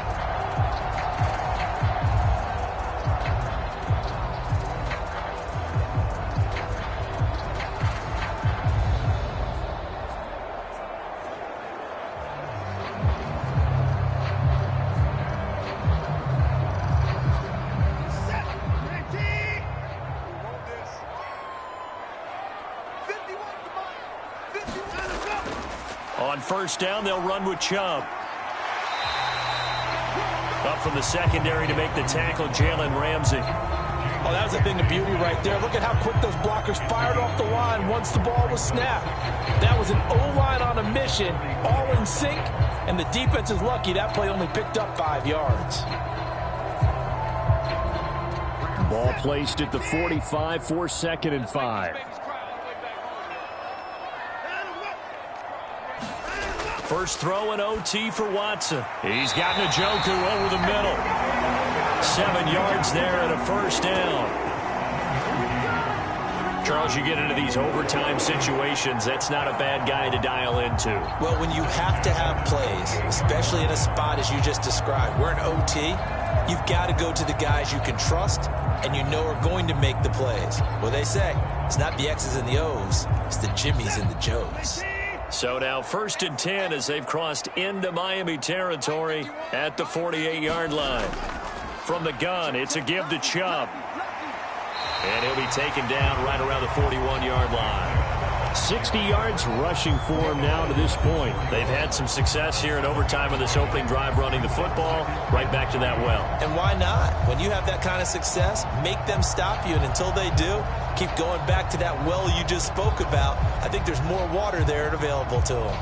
On first down, they'll run with Chubb. Up from the secondary to make the tackle, Jalen Ramsey. Oh, that was a thing of beauty right there. Look at how quick those blockers fired off the line once the ball was snapped. That was an O-line on a mission, all in sync, and the defense is lucky that play only picked up 5 yards. Ball placed at the 45 for 2nd and 5. First throw in OT for Watson. He's got Njoku over the middle. 7 yards there and a first down. Charles, you get into these overtime situations, that's not a bad guy to dial into. Well, when you have to have plays, especially in a spot as you just described, we're in OT, you've got to go to the guys you can trust and you know are going to make the plays. Well, they say it's not the X's and the O's, it's the Jimmies and the Joes. So now 1st and 10 as they've crossed into Miami territory at the 48-yard line. From the gun, it's a give to Chubb. And he'll be taken down right around the 41-yard line. 60 yards rushing for him now to this point. They've had some success here in overtime on this opening drive running the football right back to that well. And why not? When you have that kind of success, make them stop you. And until they do, keep going back to that well you just spoke about. I think there's more water there and available to them.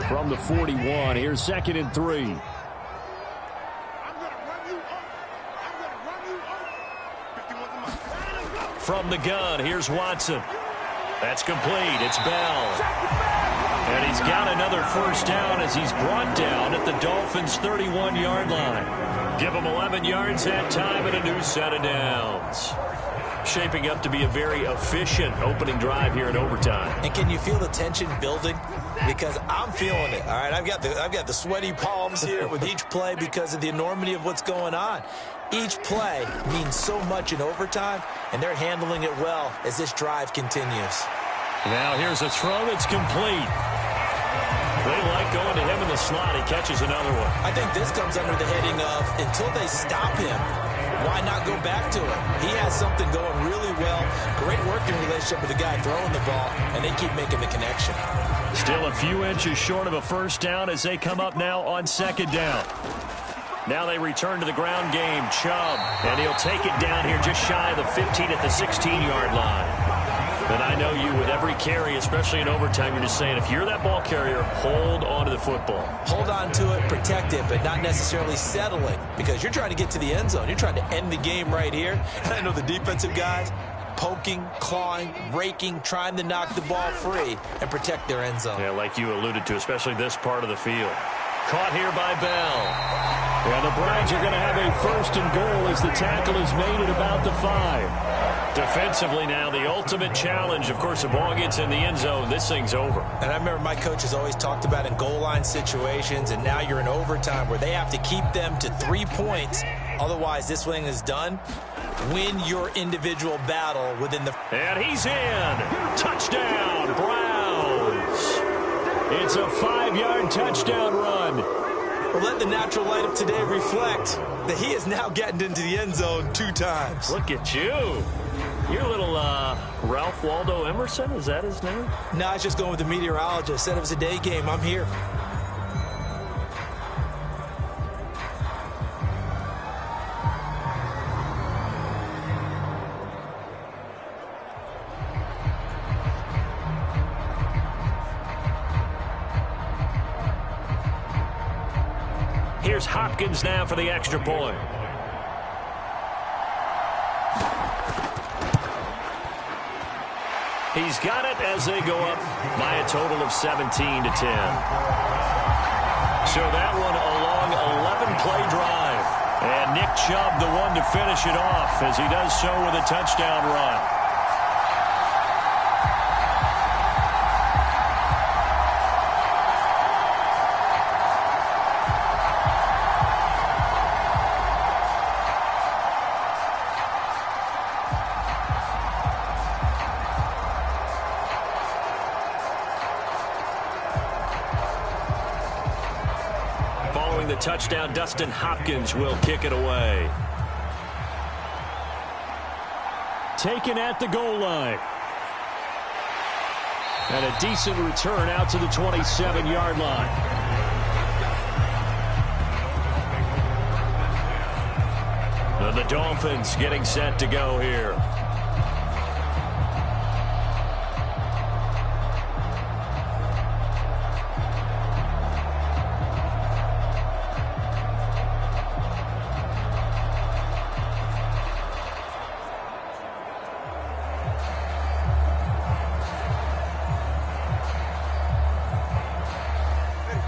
From the 41, here's 2nd and 3. From the gun, here's Watson. That's complete. It's Bell. And he's got another first down as he's brought down at the Dolphins' 31-yard line. Give him 11 yards that time and a new set of downs. Shaping up to be a very efficient opening drive here in overtime. And can you feel the tension building? Because I'm feeling it. All right, I've got the sweaty palms here with each play because of the enormity of what's going on. Each play means so much in overtime, and they're handling it well as this drive continues. Now here's a throw that's complete. They like going to him in the slot. He catches another one. I think this comes under the heading of until they stop him, why not go back to it? He has something going really well. Great working relationship with the guy throwing the ball, and they keep making the connection. Still a few inches short of a first down as they come up now on second down. Now they return to the ground game. Chubb, and he'll take it down here just shy of the 15 at the 16-yard line. And I know you, with every carry, especially in overtime, you're just saying, if you're that ball carrier, hold on to the football. Hold on to it, protect it, but not necessarily settle it, because you're trying to get to the end zone. You're trying to end the game right here. And I know the defensive guys poking, clawing, raking, trying to knock the ball free and protect their end zone. Yeah, like you alluded to, especially this part of the field. Caught here by Bell. Yeah, the Browns are going to have a first and goal as the tackle is made at about the 5. Defensively now, the ultimate challenge. Of course, the ball gets in the end zone, this thing's over. And I remember my coaches always talked about in goal line situations, and now you're in overtime where they have to keep them to 3 points. Otherwise, this thing is done. Win your individual battle within the... And he's in. Touchdown, Browns. It's a 5-yard touchdown run. Well, let the natural light of today reflect that he is now getting into the end zone 2 times. Look at you. You're a little Ralph Waldo Emerson, is that his name? No, I was just going with the meteorologist. Said it was a day game. I'm here. Here's Hopkins now for the extra point. He's got it as they go up by a total of 17-10. So that one a long 11-play drive. And Nick Chubb the one to finish it off as he does so with a touchdown run. The touchdown, Dustin Hopkins will kick it away. Taken at the goal line. And a decent return out to the 27-yard line. And the Dolphins getting set to go here.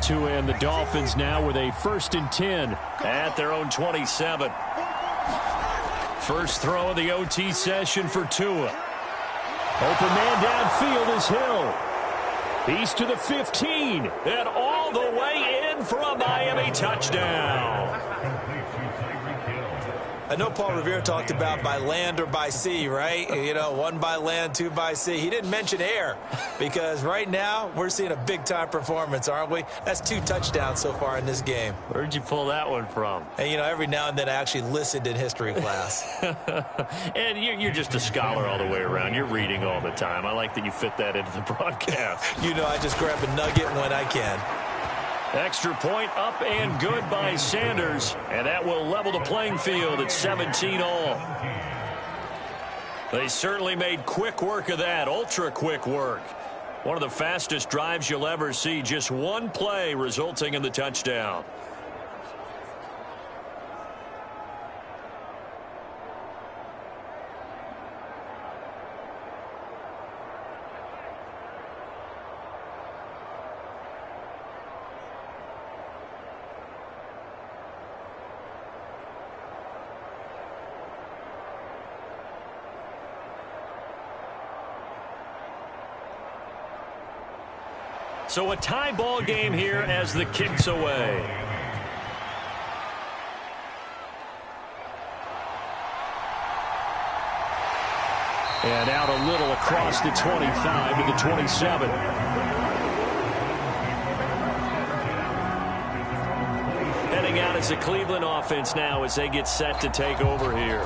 And the Dolphins now with a 1st and 10 at their own 27. First throw of the OT session for Tua. Open man downfield is Hill. He's to the 15 and all the way in for a Miami touchdown. I know Paul Revere talked about by land or by sea, right? You know, 1 by land, 2 by sea. He didn't mention air because right now we're seeing a big-time performance, aren't we? That's 2 touchdowns so far in this game. Where'd you pull that one from? And, you know, every now and then I actually listened in history class. And you're just a scholar all the way around. You're reading all the time. I like that you fit that into the broadcast. You know, I just grab a nugget when I can. Extra point up and good by Sanders, and that will level the playing field at 17-all. They certainly made quick work of that, ultra quick work. One of the fastest drives you'll ever see, just 1 play resulting in the touchdown. So a tie ball game here as the kick's away. And out a little across the 25 to the 27. Heading out out is the Cleveland offense now as they get set to take over here.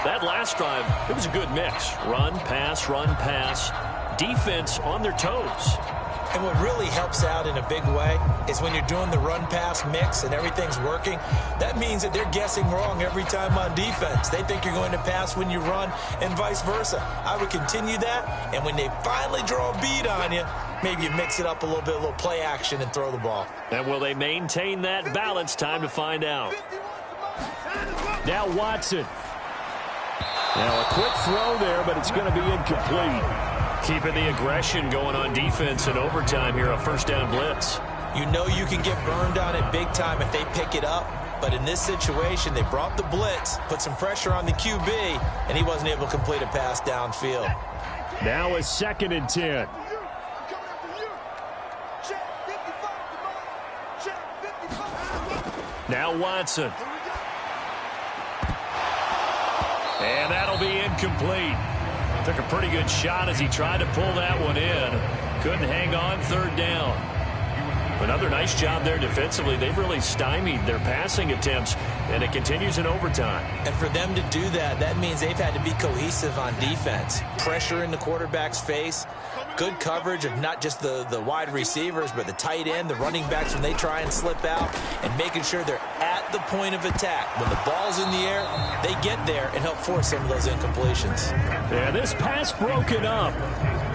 That last drive, it was a good mix. Run, pass, defense on their toes. And what really helps out in a big way is when you're doing the run-pass mix and everything's working, that means that they're guessing wrong every time on defense. They think you're going to pass when you run and vice versa. I would continue that, and when they finally draw a bead on you, maybe you mix it up a little play action and throw the ball. And will they maintain that balance? Time to find out. Now Watson. Now a quick throw there, but it's going to be incomplete. Keeping the aggression going on defense in overtime here, a first down blitz. You know you can get burned on it big time if they pick it up. But in this situation, they brought the blitz, put some pressure on the QB, and he wasn't able to complete a pass downfield. Now a 2nd and 10. Now Watson. And that'll be incomplete. Took a pretty good shot as he tried to pull that one in. Couldn't hang on, 3rd down. Another nice job there defensively. They've really stymied their passing attempts, and it continues in overtime. And for them to do that, that means they've had to be cohesive on defense. Pressure in the quarterback's face. Good coverage of not just the wide receivers, but the tight end, the running backs when they try and slip out, and making sure they're at the point of attack. When the ball's in the air, they get there and help force some of those incompletions. Yeah, this pass broken up.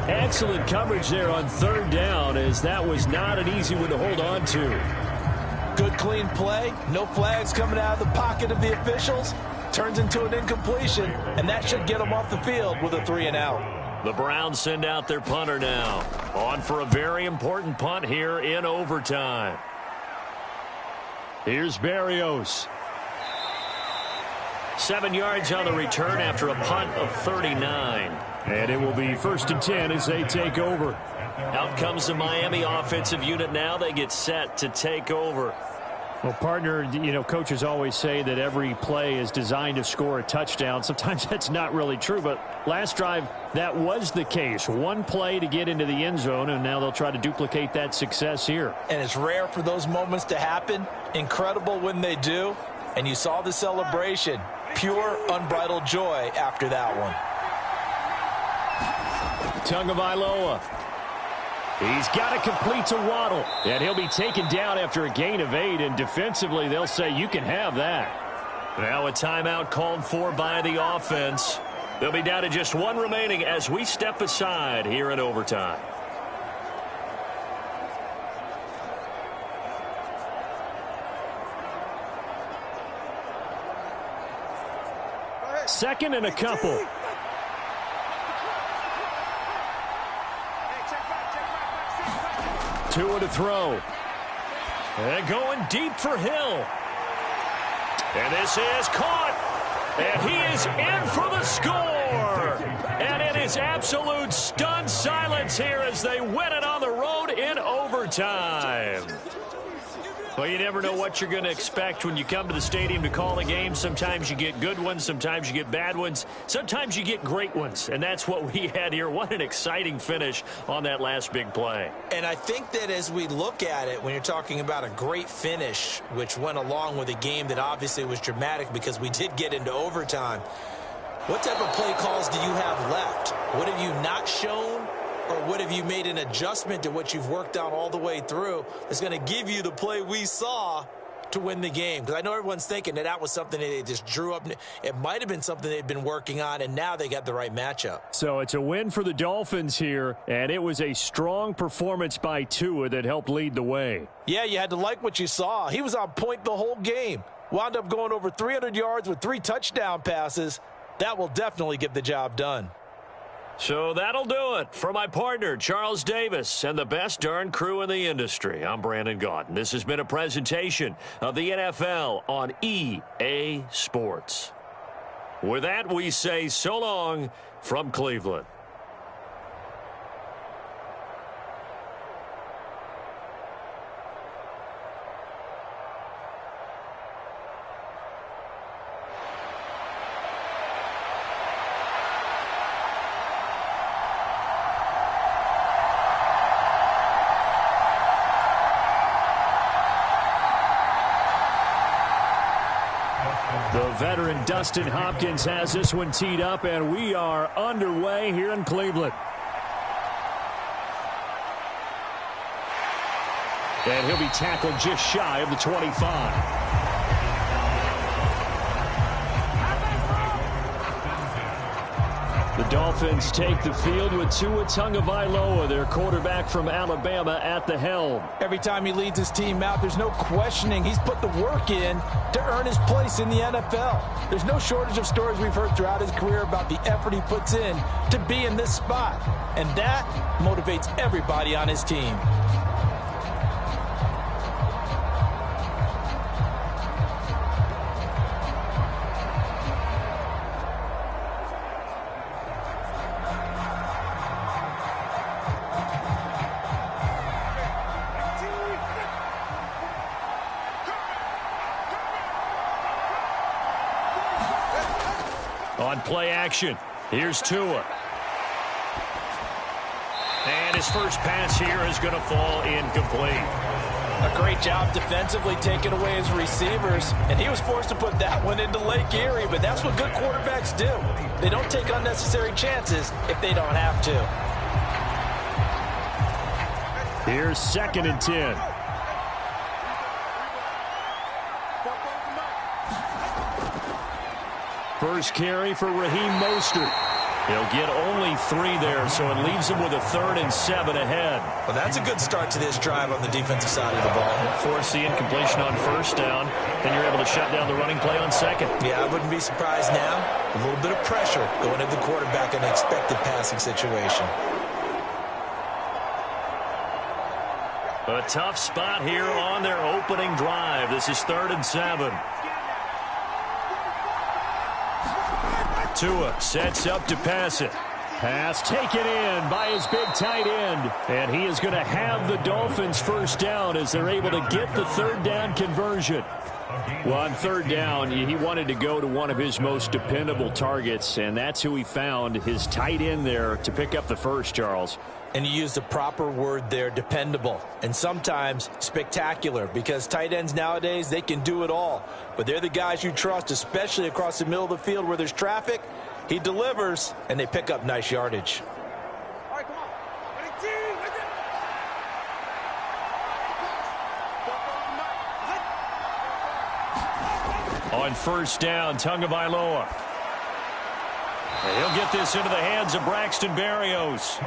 Excellent coverage there on 3rd down, as that was not an easy one to hold on to. Good clean play. No flags coming out of the pocket of the officials. Turns into an incompletion, and that should get them off the field with a 3-and-out. The Browns send out their punter now. On for a very important punt here in overtime. Here's Berrios. 7 yards on the return after a punt of 39. And it will be 1st and 10 as they take over. Out comes the Miami offensive unit now. They get set to take over. Well, partner, you know, coaches always say that every play is designed to score a touchdown. Sometimes that's not really true, but last drive, that was the case. One play to get into the end zone, and now they'll try to duplicate that success here. And it's rare for those moments to happen. Incredible when they do. And you saw the celebration. Pure, unbridled joy after that one. Tagovailoa. He's got to complete to Waddle. And he'll be taken down after a gain of 8. And defensively, they'll say you can have that. Now a timeout called for by the offense. They'll be down to just 1 remaining as we step aside here in overtime. Second and a couple. Two to throw. And going deep for Hill. And this is caught. And he is in for the score. And it is absolute stunned silence here as they win it on the road in overtime. Well, you never know what you're going to expect when you come to the stadium to call a game. Sometimes you get good ones. Sometimes you get bad ones. Sometimes you get great ones. And that's what we had here. What an exciting finish on that last big play. And I think that as we look at it, when you're talking about a great finish, which went along with a game that obviously was dramatic because we did get into overtime, what type of play calls do you have left? What have you not shown? Or what have you made an adjustment to what you've worked on all the way through that's going to give you the play we saw to win the game? Because I know everyone's thinking that was something that they just drew up. It might have been something they've been working on, and now they got the right matchup. So it's a win for the Dolphins here, and it was a strong performance by Tua that helped lead the way. Yeah, you had to like what you saw. He was on point the whole game. Wound up going over 300 yards with 3 touchdown passes. That will definitely get the job done. So that'll do it for my partner, Charles Davis, and the best darn crew in the industry. I'm Brandon Gaudin. This has been a presentation of the NFL on EA Sports. With that, we say so long from Cleveland. veteran Dustin Hopkins has this one teed up, and we are underway here in Cleveland. And he'll be tackled just shy of the 25. The Dolphins take the field with Tua Tagovailoa, their quarterback from Alabama, at the helm. Every time he leads his team out, there's no questioning. He's put the work in to earn his place in the NFL. There's no shortage of stories we've heard throughout his career about the effort he puts in to be in this spot. And that motivates everybody on his team. On play action, here's Tua. And his first pass here is going to fall incomplete. A great job defensively taking away his receivers, and he was forced to put that one into Lake Erie, but that's what good quarterbacks do. They don't take unnecessary chances if they don't have to. Here's 2nd and 10. First carry for Raheem Mostert. He'll get only 3 there, so it leaves him with a 3rd and 7 ahead. Well, that's a good start to this drive on the defensive side of the ball. Force the incompletion on first down, then you're able to shut down the running play on second. Yeah, I wouldn't be surprised now. A little bit of pressure going at the quarterback in an expected passing situation. A tough spot here on their opening drive. This is 3rd and 7. Tua sets up to pass it. Pass taken in by his big tight end. And he is going to have the Dolphins first down as they're able to get the 3rd down conversion. Well, on 3rd down, he wanted to go to one of his most dependable targets, and that's who he found, his tight end there, to pick up the first, Charles. And you used the proper word there, dependable, and sometimes spectacular, because tight ends nowadays, they can do it all. But they're the guys you trust, especially across the middle of the field where there's traffic. He delivers, and they pick up nice yardage. All right, come on. Ready, team, On first down, Tagovailoa. He'll get this into the hands of Braxton Berrios.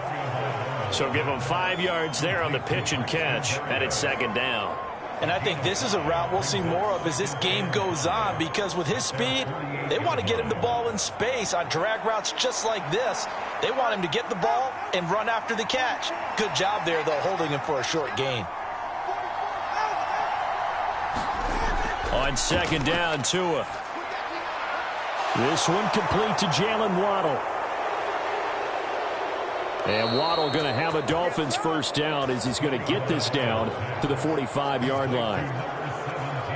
So give him 5 yards there on the pitch and catch, and it's 2nd down. And I think this is a route we'll see more of as this game goes on, because with his speed, they want to get him the ball in space on drag routes just like this. They want him to get the ball and run after the catch. Good job there, though, holding him for a short gain. On 2nd down, Tua. This one complete to Jalen Waddle. And Waddle going to have a Dolphins first down as he's going to get this down to the 45-yard line.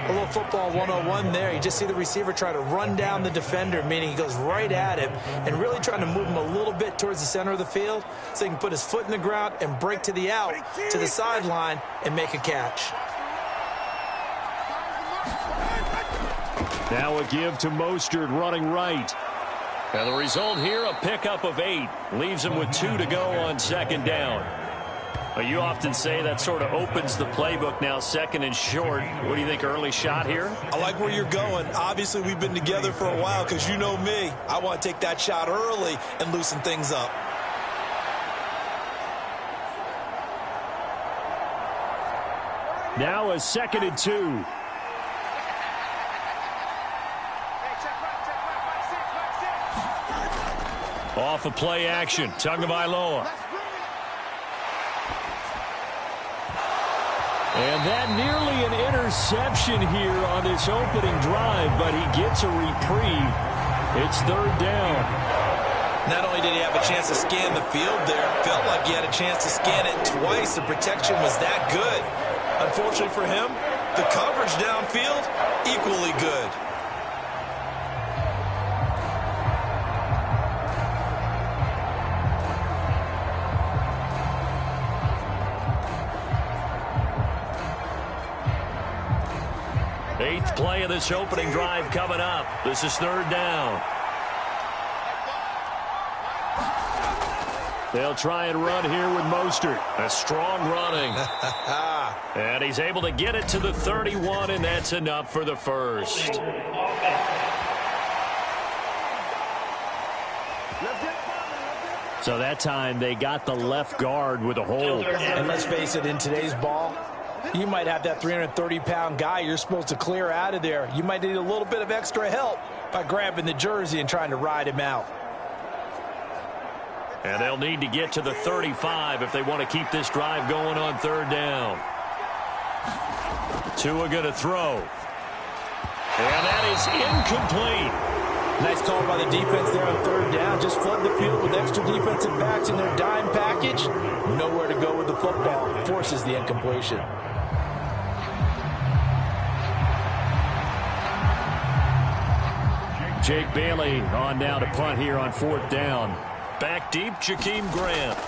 A little football 101 there. You just see the receiver try to run down the defender, meaning he goes right at him and really trying to move him a little bit towards the center of the field so he can put his foot in the ground and break to the out, to the sideline, and make a catch. Now a give to Mostert running right. And the result here, a pickup of 8. Leaves him with 2 to go on 2nd down. But you often say that sort of opens the playbook now, 2nd and short. What do you think, early shot here? I like where you're going. Obviously, we've been together for a while because you know me. I want to take that shot early and loosen things up. Now a 2nd and 2. Off of play action, Tagovailoa. And that nearly an interception here on this opening drive, but he gets a reprieve. It's 3rd down. Not only did he have a chance to scan the field there, felt like he had a chance to scan it twice. The protection was that good. Unfortunately for him, the coverage downfield, equally good. 8th play of this opening drive coming up. This is 3rd down. They'll try and run here with Mostert. A strong running. And he's able to get it to the 31, and that's enough for the first. So that time they got the left guard with a hold. And let's face it, in today's ball, you might have that 330-pound guy you're supposed to clear out of there. You might need a little bit of extra help by grabbing the jersey and trying to ride him out. And they'll need to get to the 35 if they want to keep this drive going on 3rd down. Tua going to throw. And that is incomplete. Nice call by the defense there on 3rd down. Just flood the field with extra defensive backs in their dime package. Nowhere to go with the football. Forces the incompletion. Jake Bailey on now to punt here on 4th down. Back deep, Jakeem Grant.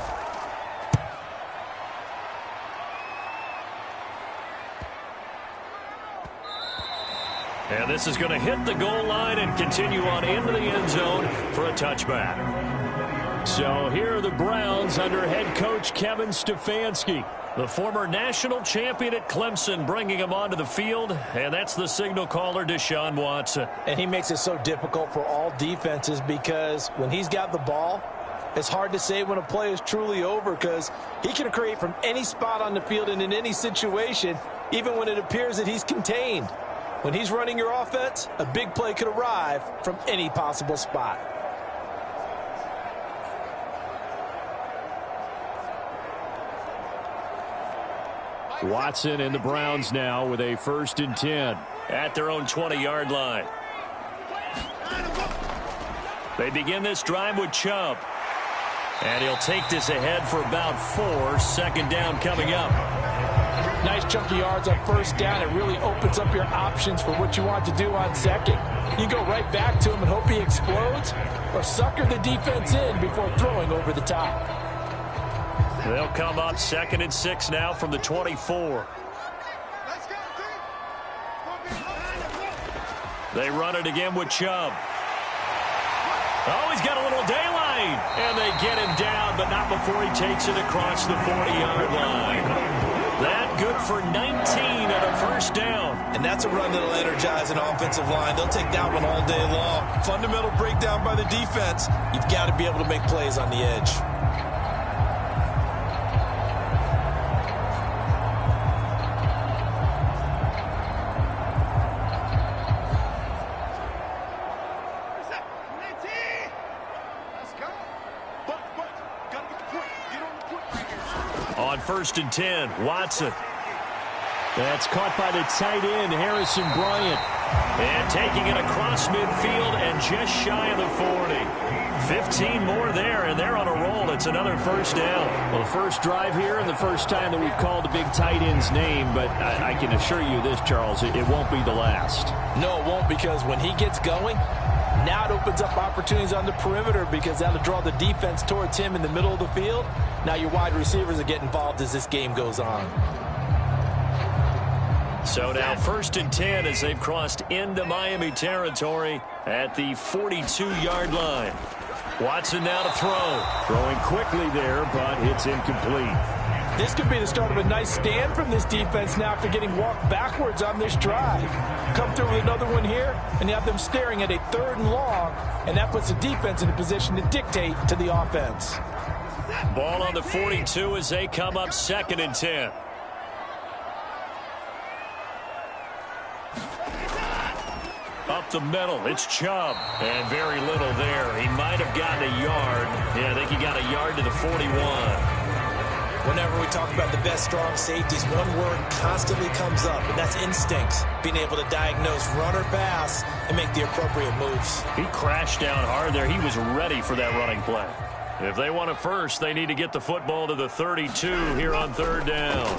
And this is going to hit the goal line and continue on into the end zone for a touchback. So here are the Browns under head coach Kevin Stefanski. The former national champion at Clemson bringing him onto the field, and that's the signal caller, Deshaun Watson. And he makes it so difficult for all defenses because when he's got the ball, it's hard to say when a play is truly over because he can create from any spot on the field and in any situation, even when it appears that he's contained. When he's running your offense, a big play could arrive from any possible spot. Watson and the Browns now with a 1st and 10. At their own 20-yard line. They begin this drive with Chubb. And he'll take this ahead for about 4. 2nd down coming up. Nice chunk of yards on 1st down. It really opens up your options for what you want to do on 2nd. You go right back to him and hope he explodes, or sucker the defense in before throwing over the top. They'll come up 2nd and 6 now from the 24. They run it again with Chubb. Oh, he's got a little daylight. And they get him down, but not before he takes it across the 40-yard line. That good for 19 and a 1st down. And that's a run that'll energize an offensive line. They'll take that one all day long. Fundamental breakdown by the defense. You've got to be able to make plays on the edge. On 1st and 10, Watson. That's caught by the tight end, Harrison Bryant. And taking it across midfield and just shy of the 40. 15 more there, and they're on a roll. It's another 1st down. Well, the first drive here and the first time that we've called the big tight end's name, but I can assure you this, Charles, it won't be the last. No, it won't, because when he gets going, now it opens up opportunities on the perimeter because that'll draw the defense towards him in the middle of the field. Now your wide receivers will get involved as this game goes on. So now 1st and 10 as they've crossed into Miami territory at the 42-yard line. Watson now to throw. Throwing quickly there, but it's incomplete. This could be the start of a nice stand from this defense now after getting walked backwards on this drive. Come through with another one here, and you have them staring at a 3rd and long, and that puts the defense in a position to dictate to the offense. Ball on the 42 as they come up 2nd and 10. Up the middle, it's Chubb. And very little there. He might have gotten a yard. Yeah, I think he got a yard to the 41. Whenever we talk about the best strong safeties, one word constantly comes up, and that's instincts. Being able to diagnose run or pass and make the appropriate moves. He crashed down hard there. He was ready for that running play. If they want it first, they need to get the football to the 32 here on 3rd down.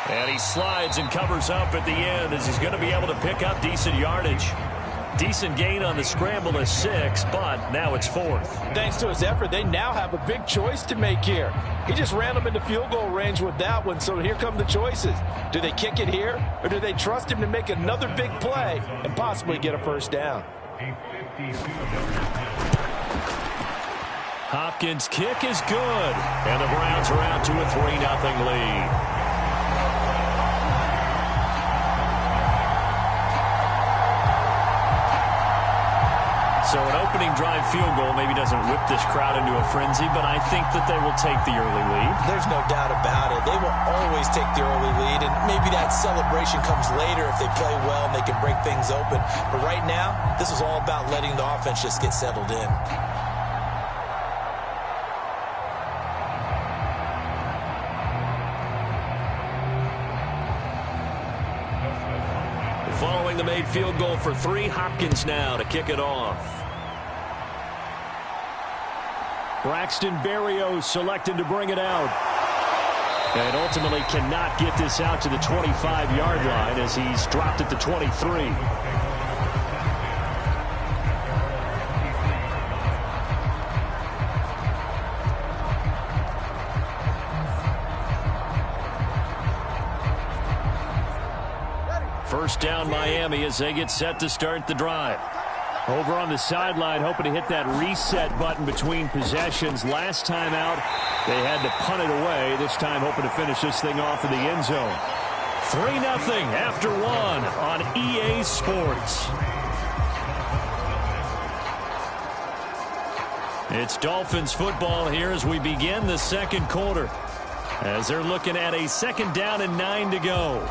And he slides and covers up at the end as he's going to be able to pick up decent yardage. Decent gain on the scramble is 6, but now it's 4th. Thanks to his effort, they now have a big choice to make here. He just ran them into field goal range with that one, so here come the choices. Do they kick it here, or do they trust him to make another big play and possibly get a first down? Hopkins' kick is good, and the Browns are out to a 3-0 lead. So an opening drive field goal maybe doesn't whip this crowd into a frenzy, but I think that they will take the early lead. There's no doubt about it. They will always take the early lead, and maybe that celebration comes later if they play well and they can break things open. But right now, this is all about letting the offense just get settled in. Following the made field goal for 3, Hopkins now to kick it off. Braxton Berrios selected to bring it out. And ultimately cannot get this out to the 25-yard line as he's dropped at the 23. First down Miami as they get set to start the drive. Over on the sideline, hoping to hit that reset button between possessions. Last time out, they had to punt it away. This time hoping to finish this thing off in the end zone. 3-0 after 1 on EA Sports. It's Dolphins football here as we begin the second quarter, as they're looking at a 2nd down and 9 to go.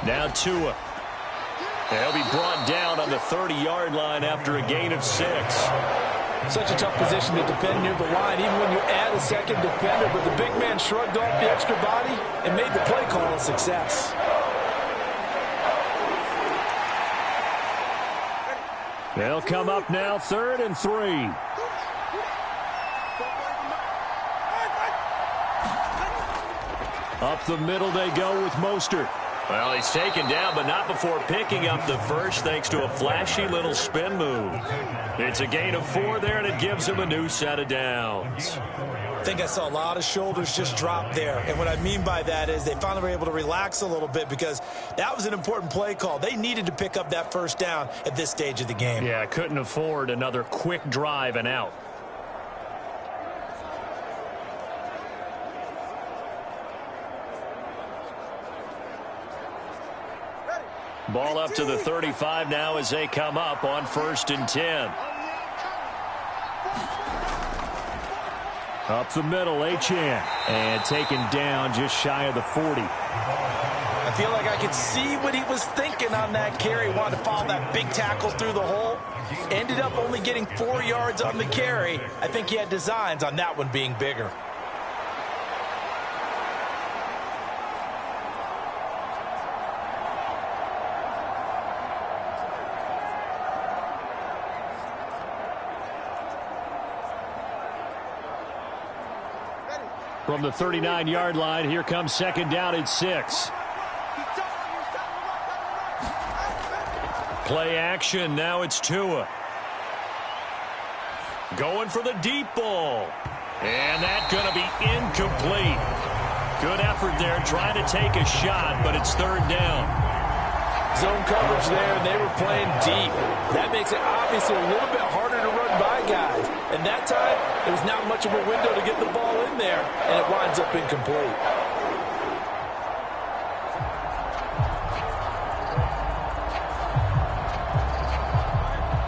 Now Tua. He'll be brought down on the 30-yard line after a gain of 6. Such a tough position to defend near the line, even when you add a second defender. But the big man shrugged off the extra body and made the play call a success. They'll come up now 3rd and 3. Up the middle they go with Mostert. Well, he's taken down, but not before picking up the first, thanks to a flashy little spin move. It's a gain of 4 there, and it gives him a new set of downs. I think I saw a lot of shoulders just drop there. And what I mean by that is they finally were able to relax a little bit because that was an important play call. They needed to pick up that first down at this stage of the game. Yeah, couldn't afford another quick drive and out. Ball up to the 35 now as they come up on 1st and 10. Up the middle, Achane. And taken down just shy of the 40. I feel like I could see what he was thinking on that carry. Wanted to follow that big tackle through the hole. Ended up only getting 4 yards on the carry. I think he had designs on that one being bigger. From the 39-yard line, here comes 2nd down and 6. Play action, now it's Tua. Going for the deep ball. And that's going to be incomplete. Good effort there, trying to take a shot, but it's 3rd down. Zone coverage there, and they were playing deep. That makes it obviously a little bit harder to run by guys. And that time, there was not much of a window to get the ball in there, and it winds up incomplete.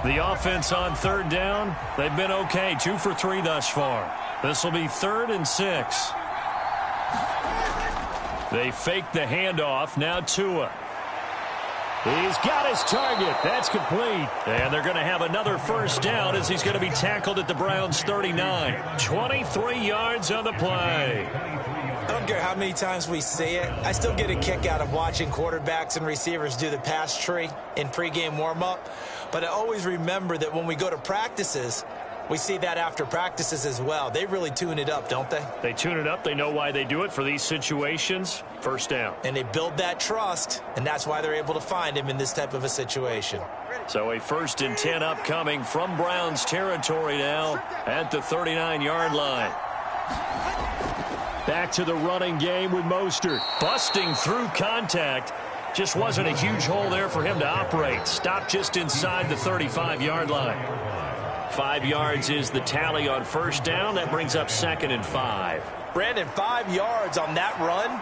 The offense on 3rd down, they've been okay. 2 for 3 thus far. This will be 3rd and 6. They fake the handoff. Now Tua. He's got his target. That's complete. And they're going to have another first down as he's going to be tackled at the Browns' 39. 23 yards on the play. I don't care how many times we see it. I still get a kick out of watching quarterbacks and receivers do the pass tree in pregame warm-up. But I always remember that when we go to practices, we see that after practices as well. They really tune it up, don't they? They tune it up. They know why they do it for these situations. First down. And they build that trust, and that's why they're able to find him in this type of a situation. So a 1st and 10 upcoming from Browns territory now at the 39-yard line. Back to the running game with Mostert. Busting through contact. Just wasn't a huge hole there for him to operate. Stopped just inside the 35-yard line. 5 yards is the tally on first down. That brings up 2nd and 5. Brandon, 5 yards on that run.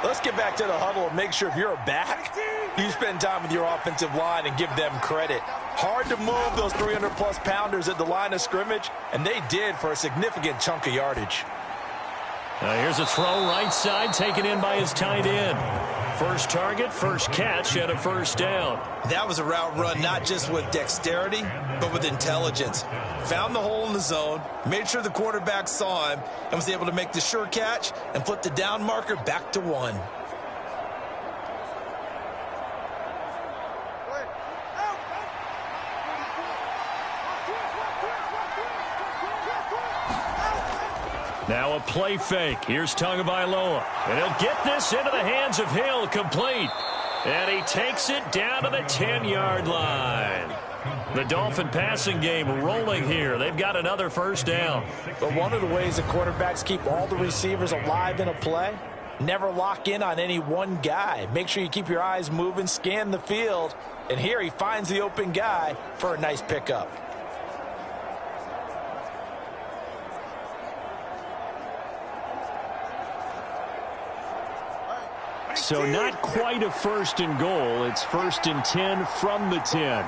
Let's get back to the huddle and make sure if you're a back, you spend time with your offensive line and give them credit. Hard to move those 300-plus pounders at the line of scrimmage, and they did for a significant chunk of yardage. Here's a throw right side taken in by his tight end. First target, first catch, and a first down. That was a route run not just with dexterity, but with intelligence. Found the hole in the zone, made sure the quarterback saw him, and was able to make the sure catch and flip the down marker back to 1. Now a play fake. Here's Tagovailoa. And he'll get this into the hands of Hill, complete. And he takes it down to the 10-yard line. The Dolphin passing game rolling here. They've got another first down. But one of the ways that quarterbacks keep all the receivers alive in a play, never lock in on any one guy. Make sure you keep your eyes moving, scan the field. And here he finds the open guy for a nice pickup. So not quite a 1st and goal. It's 1st and 10 from the 10.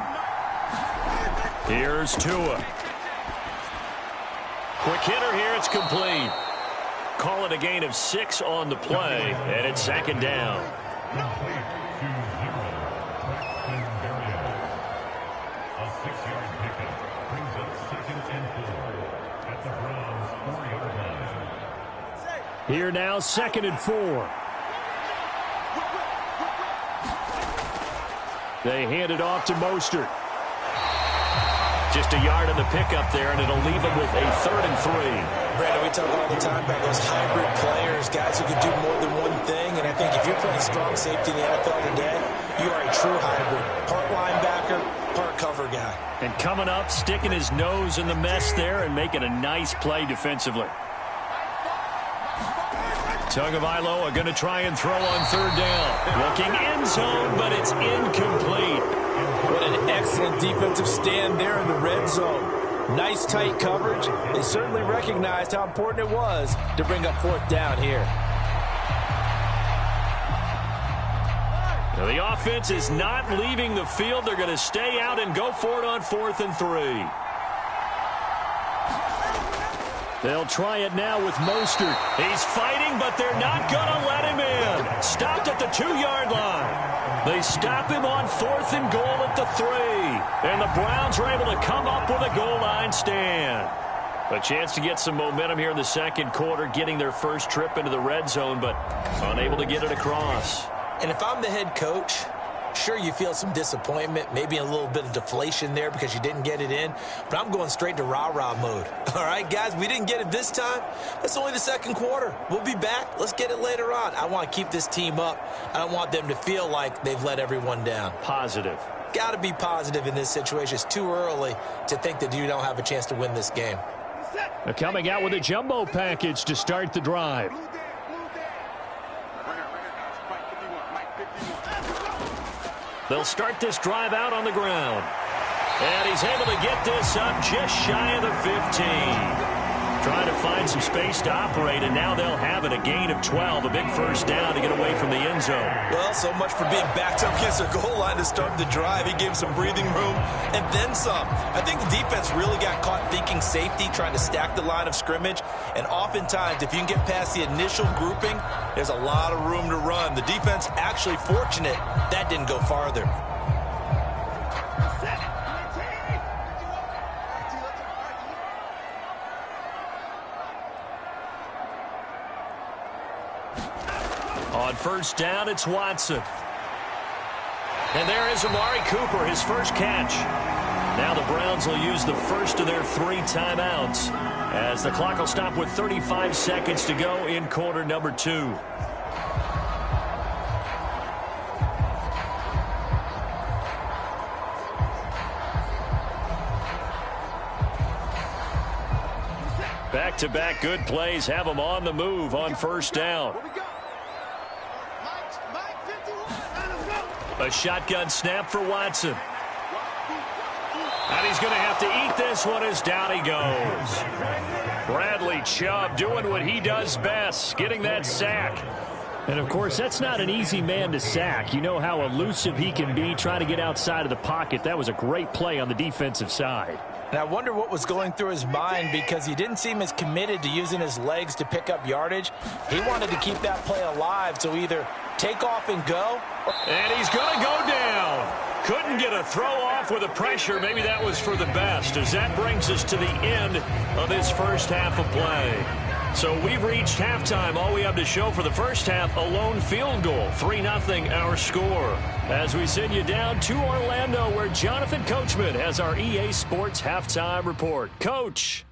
Here's Tua. Quick hitter here. It's complete. Call it a gain of 6 on the play, and it's 2nd down. Here now, 2nd and 4. They hand it off to Mostert. Just a yard in the pickup there, and it'll leave them with a 3rd and 3. Brandon, we talk all the time about those hybrid players, guys who can do more than one thing. And I think if you're playing strong safety in the NFL today, you are a true hybrid. Part linebacker, part cover guy. And coming up, sticking his nose in the mess there and making a nice play defensively. Tagovailoa going to try and throw on 3rd down. Looking end zone, but it's incomplete. What an excellent defensive stand there in the red zone. Nice tight coverage. They certainly recognized how important it was to bring up 4th down here. Now the offense is not leaving the field. They're going to stay out and go for it on 4th and 3. They'll try it now with Mostert. He's fighting, but they're not going to let him in. Stopped at the 2-yard line. They stop him on 4th and goal at the 3. And the Browns are able to come up with a goal line stand. A chance to get some momentum here in the 2nd quarter, getting their first trip into the red zone, but unable to get it across. And if I'm the head coach, sure, you feel some disappointment, maybe a little bit of deflation there because you didn't get it in, but I'm going straight to rah-rah mode. All right, guys, we didn't get it this time. That's only the 2nd quarter. We'll be back. Let's get it later on. I want to keep this team up. I don't want them to feel like they've let everyone down. Positive. Got to be positive in this situation. It's too early to think that you don't have a chance to win this game. They're coming out with a jumbo package to start the drive. They'll start this drive out on the ground. And he's able to get this up just shy of the 15. Trying to find some space to operate, and now they'll have it. A gain of 12, a big first down to get away from the end zone. Well, so much for being backed up against their goal line to start the drive. He gave some breathing room and then some. I think the defense really got caught thinking safety, trying to stack the line of scrimmage. And oftentimes, if you can get past the initial grouping, there's a lot of room to run. The defense actually fortunate that didn't go farther. On first down, it's Watson. And there is Amari Cooper, his first catch. Now the Browns will use the first of their 3 timeouts as the clock will stop with 35 seconds to go in quarter number 2. Back-to-back good plays have them on the move on first down. A shotgun snap for Watson. And he's going to have to eat this one as down he goes. Bradley Chubb doing what he does best, getting that sack. And, of course, that's not an easy man to sack. You know how elusive he can be trying to get outside of the pocket. That was a great play on the defensive side. And I wonder what was going through his mind, because he didn't seem as committed to using his legs to pick up yardage. He wanted to keep that play alive, so either take off and go. And he's going to go down. Couldn't get a throw off with the pressure. Maybe that was for the best, as that brings us to the end of this first half of play. So we've reached halftime. All we have to show for the first half, a lone field goal. 3-0 our score. As we send you down to Orlando, where Jonathan Coachman has our EA Sports halftime report. Coach.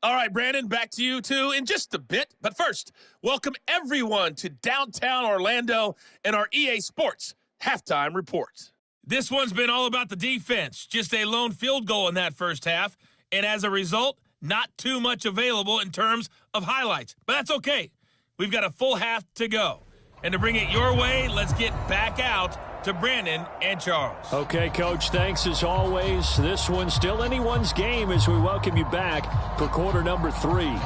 All right, Brandon, back to you, too, in just a bit. But first, welcome everyone to downtown Orlando and our EA Sports halftime report. This one's been all about the defense. Just a lone field goal in that first half. And as a result, not too much available in terms of highlights. But that's okay. We've got a full half to go. And to bring it your way, let's get back out to Brandon and Charles. Okay, Coach, thanks as always. This one's still anyone's game as we welcome you back for quarter number 3.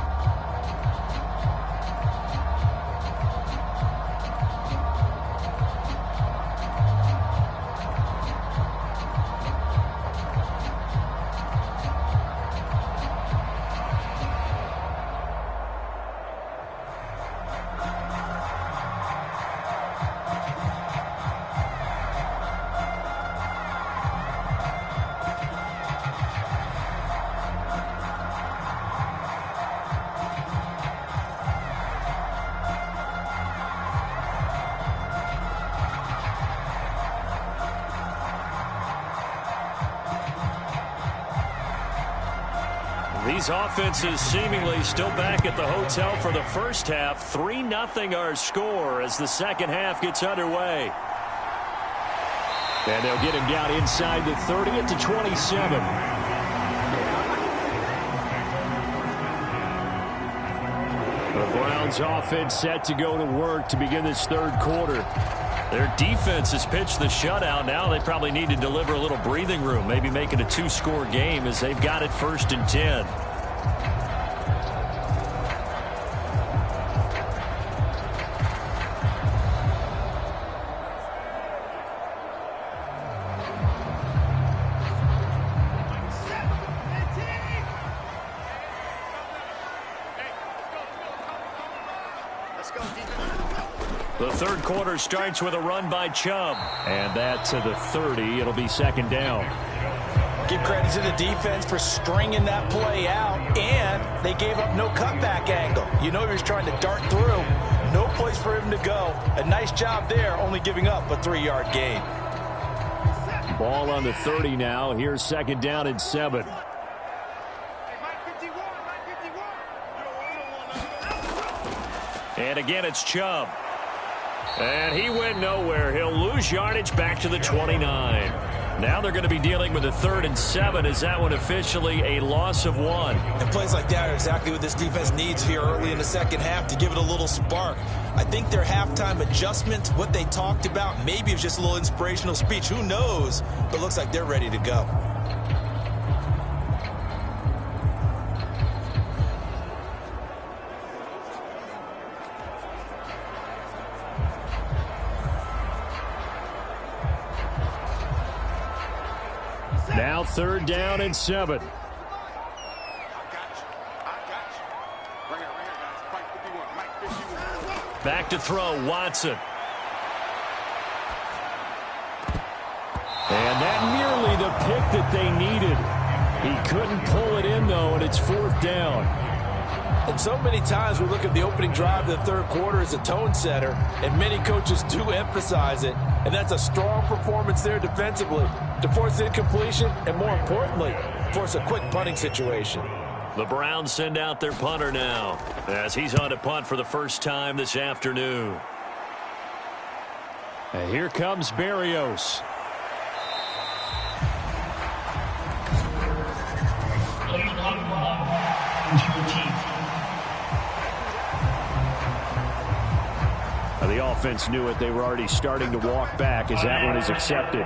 These offenses seemingly still back at the hotel for the first half. 3-0 our score as the second half gets underway. And they'll get him down inside the 30 at the 27. The Browns offense set to go to work to begin this third quarter. Their defense has pitched the shutout. Now they probably need to deliver a little breathing room, maybe make it a 2-score game as they've got it 1st and 10. The third quarter starts with a run by Chubb. And that to the 30. It'll be second down. Give credit to the defense for stringing that play out, and they gave up no cutback angle. You know he was trying to dart through. No place for him to go. A nice job there, only giving up a 3-yard gain. Ball on the 30 now. Here's second down and 7. And again, it's Chubb. And he went nowhere. He'll lose yardage back to the 29. Now they're going to be dealing with a 3rd and 7. Is that one officially a loss of 1? And plays like that are exactly what this defense needs here early in the second half to give it a little spark. I think their halftime adjustment, what they talked about, maybe it was just a little inspirational speech. Who knows? But it looks like they're ready to go. Now 3rd down and 7. Back to throw, Watson. And that nearly the pick that they needed. He couldn't pull it in, though, and it's 4th down. And so many times we look at the opening drive of the third quarter as a tone setter, and many coaches do emphasize it. And that's a strong performance there defensively to force incompletion and, more importantly, force a quick punting situation. The Browns send out their punter now as he's on to punt for the first time this afternoon. And here comes Berrios. The offense knew it. They were already starting to walk back as that one is accepted.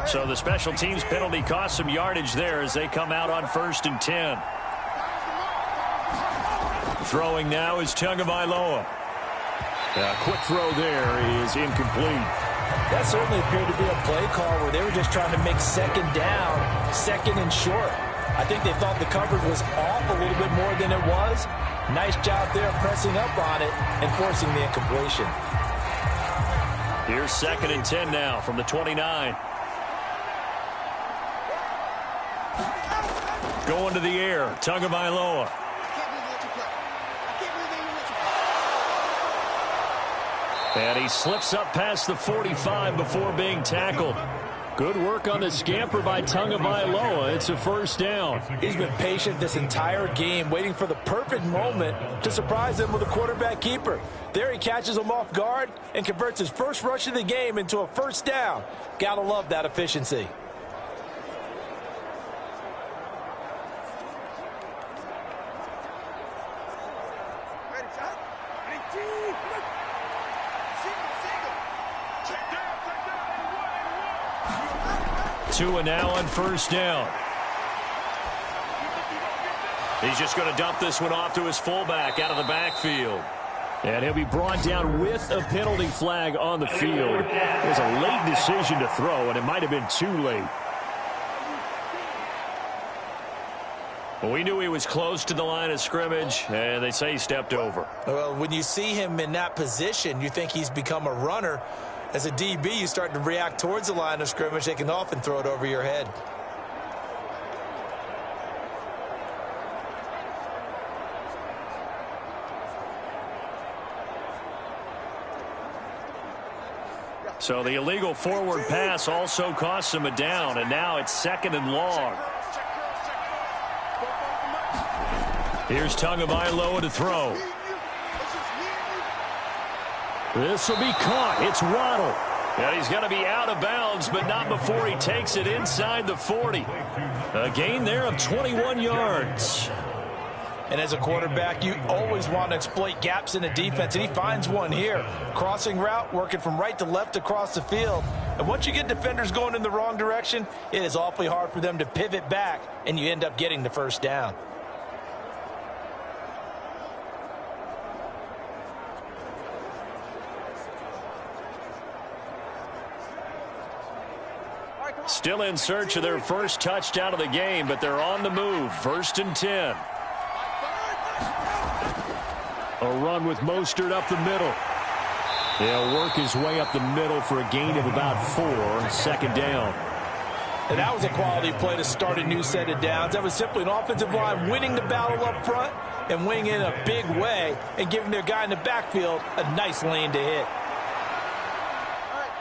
So the special teams penalty cost some yardage there as they come out on 1st and 10. Throwing now is Tagovailoa. A quick throw there is incomplete. That certainly appeared to be a play call where they were just trying to make second down, second and short. I think they thought the coverage was off a little bit more than it was. Nice job there pressing up on it and forcing the incompletion. Here's 2nd and 10 now from the 29. Going to the air, Tagovailoa. And he slips up past the 45 before being tackled. Good work on the scamper by Tagovailoa. It's a first down. He's been patient this entire game, waiting for the perfect moment to surprise him with a quarterback keeper. There he catches him off guard and converts his first rush of the game into a first down. Gotta love that efficiency. Tua now on first down. He's just going to dump this one off to his fullback out of the backfield. And he'll be brought down with a penalty flag on the field. It was a late decision to throw, and it might have been too late. Well, we knew he was close to the line of scrimmage, and they say he stepped over. Well, when you see him in that position, you think he's become a runner. As a DB, you start to react towards the line of scrimmage. They can often throw it over your head. So the illegal forward pass also costs him a down, and now it's 2nd and long. Here's Tagovailoa to throw. This will be caught. It's Waddle. And he's going to be out of bounds, but not before he takes it inside the 40. A gain there of 21 yards. And as a quarterback, you always want to exploit gaps in the defense, and he finds one here. Crossing route, working from right to left across the field. And once you get defenders going in the wrong direction, it is awfully hard for them to pivot back, and you end up getting the first down. Still in search of their first touchdown of the game, but they're on the move. 1st and 10. A run with Mostert up the middle. He'll work his way up the middle for a gain of about 4. 2nd down. And that was a quality play to start a new set of downs. That was simply an offensive line winning the battle up front and winning in a big way and giving their guy in the backfield a nice lane to hit.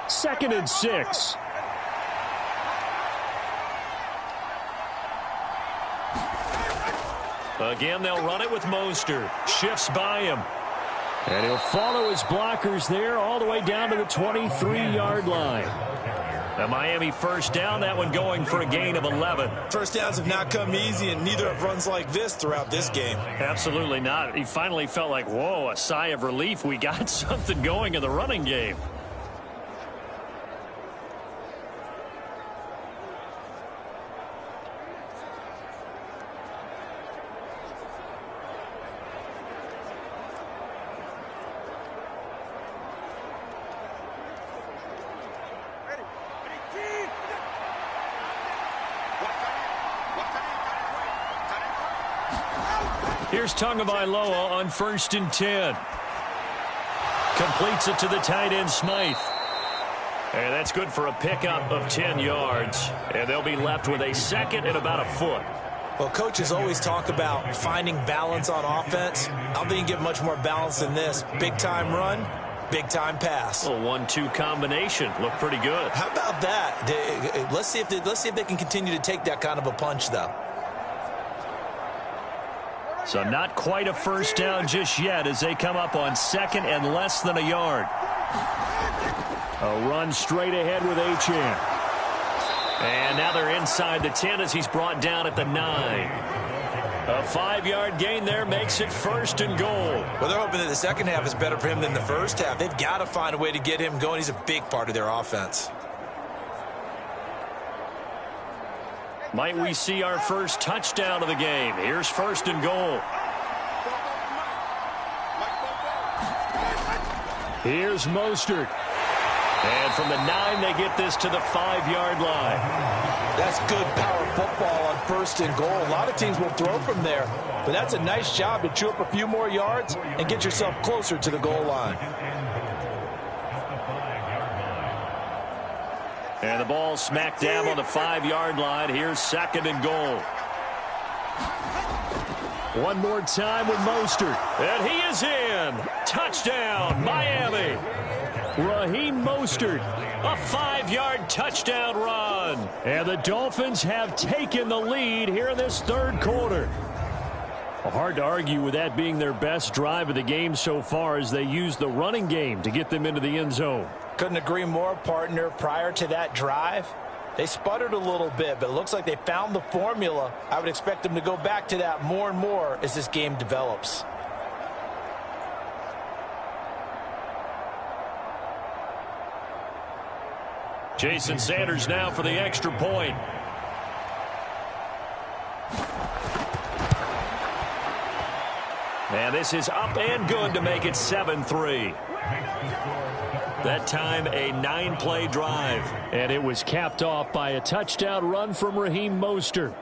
2nd and 6. Again, they'll run it with Mostert. Shifts by him. And he'll follow his blockers there all the way down to the 23-yard line. A Miami first down, that one going for a gain of 11. First downs have not come easy, and neither have runs like this throughout this game. Absolutely not. He finally felt like, whoa, a sigh of relief. We got something going in the running game. Here's Tagovailoa on 1st and 10. Completes it to the tight end, Smythe. And that's good for a pickup of 10 yards. And they'll be left with a second and about a foot. Well, coaches always talk about finding balance on offense. I don't think you get much more balance than this. Big-time run, big-time pass. A 1-2 combination. Looked pretty good. How about that? Let's see if they can continue to take that kind of a punch, though. So not quite a first down just yet as they come up on second and less than a yard. A run straight ahead with Achane. And now they're inside the 10 as he's brought down at the 9. A 5-yard gain there makes it first and goal. Well, they're hoping that the second half is better for him than the first half. They've got to find a way to get him going. He's a big part of their offense. Might we see our first touchdown of the game? Here's first and goal. Here's Mostert. And from the 9, they get this to the 5-yard line. That's good power football on first and goal. A lot of teams will throw from there, but that's a nice job to chew up a few more yards and get yourself closer to the goal line. And the ball smack dab on the 5-yard line. Here's second and goal. One more time with Mostert. And he is in. Touchdown, Miami. Raheem Mostert. A 5-yard touchdown run. And the Dolphins have taken the lead here in this third quarter. Well, hard to argue with that being their best drive of the game so far as they use the running game to get them into the end zone. Couldn't agree more, partner. Prior to that drive, they sputtered a little bit, but it looks like they found the formula. I would expect them to go back to that more and more as this game develops. Jason Sanders now for the extra point. And this is up and good to make it 7-3. That time a 9-play drive. And it was capped off by a touchdown run from Raheem Mostert.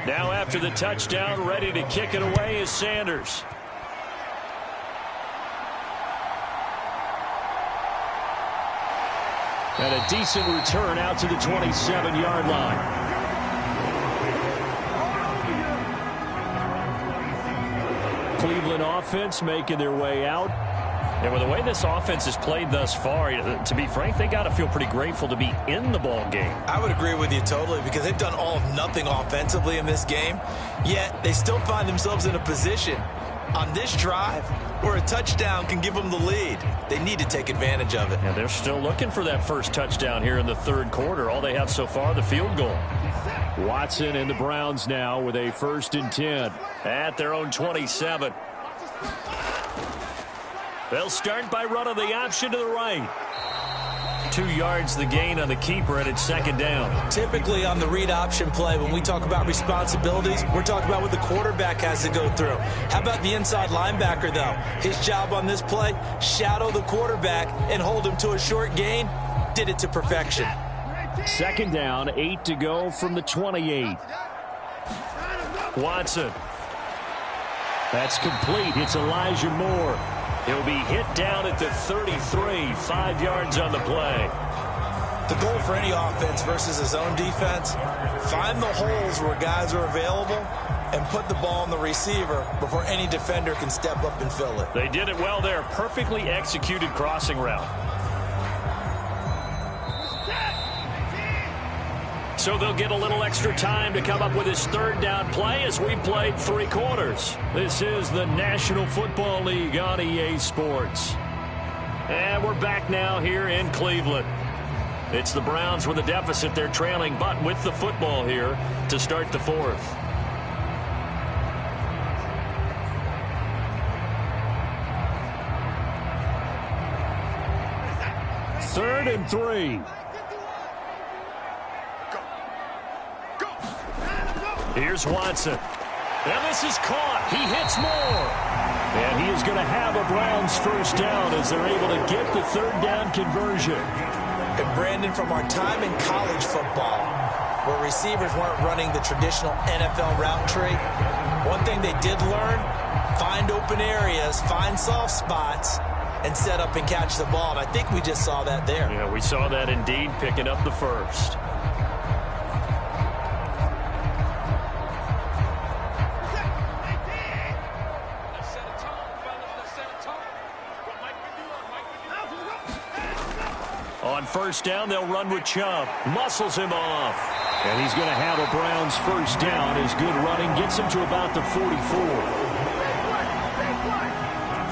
Now after the touchdown, ready to kick it away is Sanders. And a decent return out to the 27-yard line. Cleveland offense making their way out. And with the way this offense has played thus far, to be frank, they got to feel pretty grateful to be in the ball game. I would agree with you totally because they've done all of nothing offensively in this game, yet they still find themselves in a position on this drive where a touchdown can give them the lead. They need to take advantage of it. And they're still looking for that first touchdown here in the third quarter. All they have so far, the field goal. Watson and the Browns now with a 1st and 10. At their own 27. They'll start by running the option to the right. 2 yards the gain on the keeper, and it's second down. Typically on the read option play, when we talk about responsibilities, we're talking about what the quarterback has to go through. How about the inside linebacker, though? His job on this play, shadow the quarterback and hold him to a short gain. Did it to perfection. Second down, 8 to go from the 28. Watson. That's complete. It's Elijah Moore. He'll be hit down at the 33, 5 yards on the play. The goal for any offense versus his own defense, find the holes where guys are available and put the ball on the receiver before any defender can step up and fill it. They did it well there. Perfectly executed crossing route. So they'll get a little extra time to come up with his third down play as we played 3 quarters. This is the National Football League on EA Sports. And we're back now here in Cleveland. It's the Browns with a deficit. They're trailing, but with the football here to start the fourth. and 3. Here's Watson. And this is caught. He hits more. And he is going to have a Browns first down as they're able to get the third down conversion. And Brandon, from our time in college football, where receivers weren't running the traditional NFL route tree, one thing they did learn, find open areas, find soft spots, and set up and catch the ball. And I think we just saw that there. Yeah, we saw that indeed, picking up the first. On first down, they'll run with Chubb. Muscles him off. And he's going to have a Browns first down. His good running gets him to about the 44.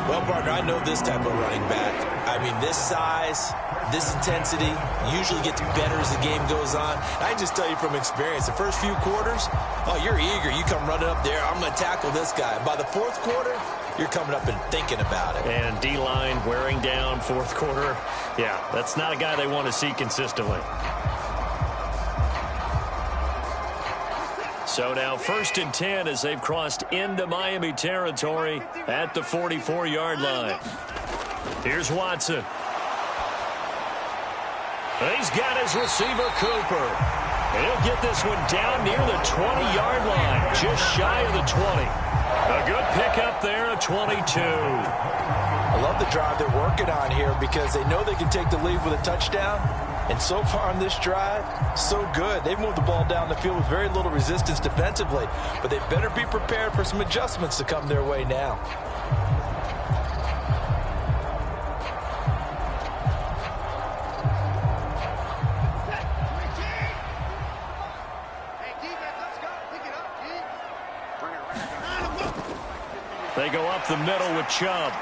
Well, partner, I know this type of running back. I mean, this size, this intensity usually gets better as the game goes on. I can just tell you from experience, the first few quarters, oh, you're eager. You come running up there, I'm going to tackle this guy. By the fourth quarter, you're coming up and thinking about it. And D-line wearing down fourth quarter. Yeah, that's not a guy they want to see consistently. So now 1st and 10 as they've crossed into Miami territory at the 44-yard line. Here's Watson. He's got his receiver, Cooper. And he'll get this one down near the 20-yard line, just shy of the 20. A good pickup there at 22. I love the drive they're working on here because they know they can take the lead with a touchdown. And so far on this drive, so good. They've moved the ball down the field with very little resistance defensively. But they better be prepared for some adjustments to come their way now. They go up the middle with Chubb.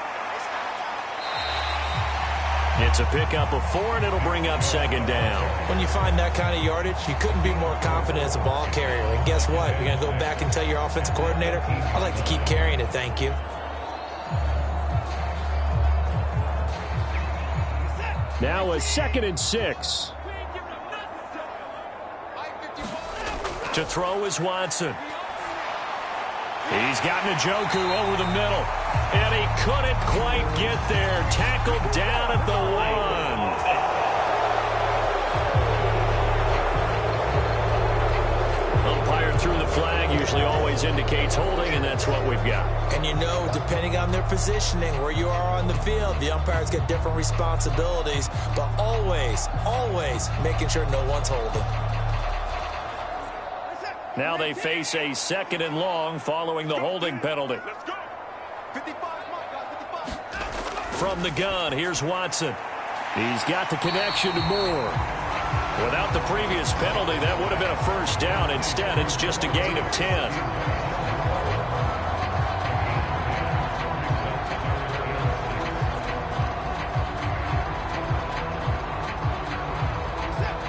It's a pickup of 4, and it'll bring up 2nd down. When you find that kind of yardage, you couldn't be more confident as a ball carrier. And guess what? You're going to go back and tell your offensive coordinator, I'd like to keep carrying it, thank you. Now a 2nd and 6. To throw is Watson. He's got Njoku over the middle. And he couldn't quite get there. Tackled down at the 1. Umpire threw the flag. Usually always indicates holding, and that's what we've got. And you know, depending on their positioning, where you are on the field, the umpires get different responsibilities. But always, always making sure no one's holding. Now they face a 2nd and long following the holding penalty. From the gun, here's Watson. He's got the connection to Moore. Without the previous penalty, that would have been a first down. Instead, it's just a gain of 10.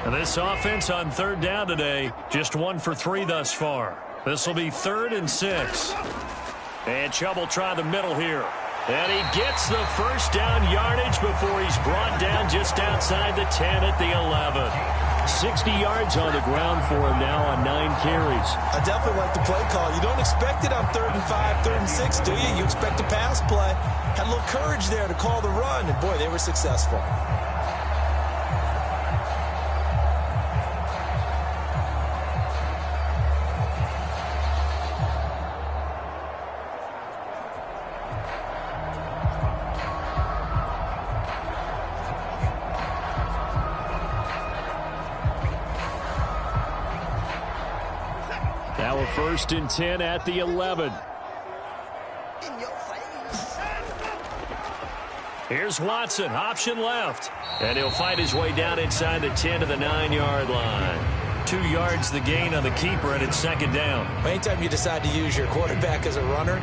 And this offense on 3rd down today, just 1 for 3 thus far. This will be 3rd and 6. And Chubb will try the middle here. And he gets the first down yardage before he's brought down just outside the 10 at the 11. 60 yards on the ground for him now on 9 carries. I definitely like the play call. You don't expect it on 3rd and 5, 3rd and 6, do you? You expect a pass play. Had a little courage there to call the run, and boy, they were successful. Now a 1st and 10 at the 11. Here's Watson, option left. And he'll fight his way down inside the 10 to the 9-yard line. 2 yards the gain on the keeper, and it's 2nd down. Anytime you decide to use your quarterback as a runner,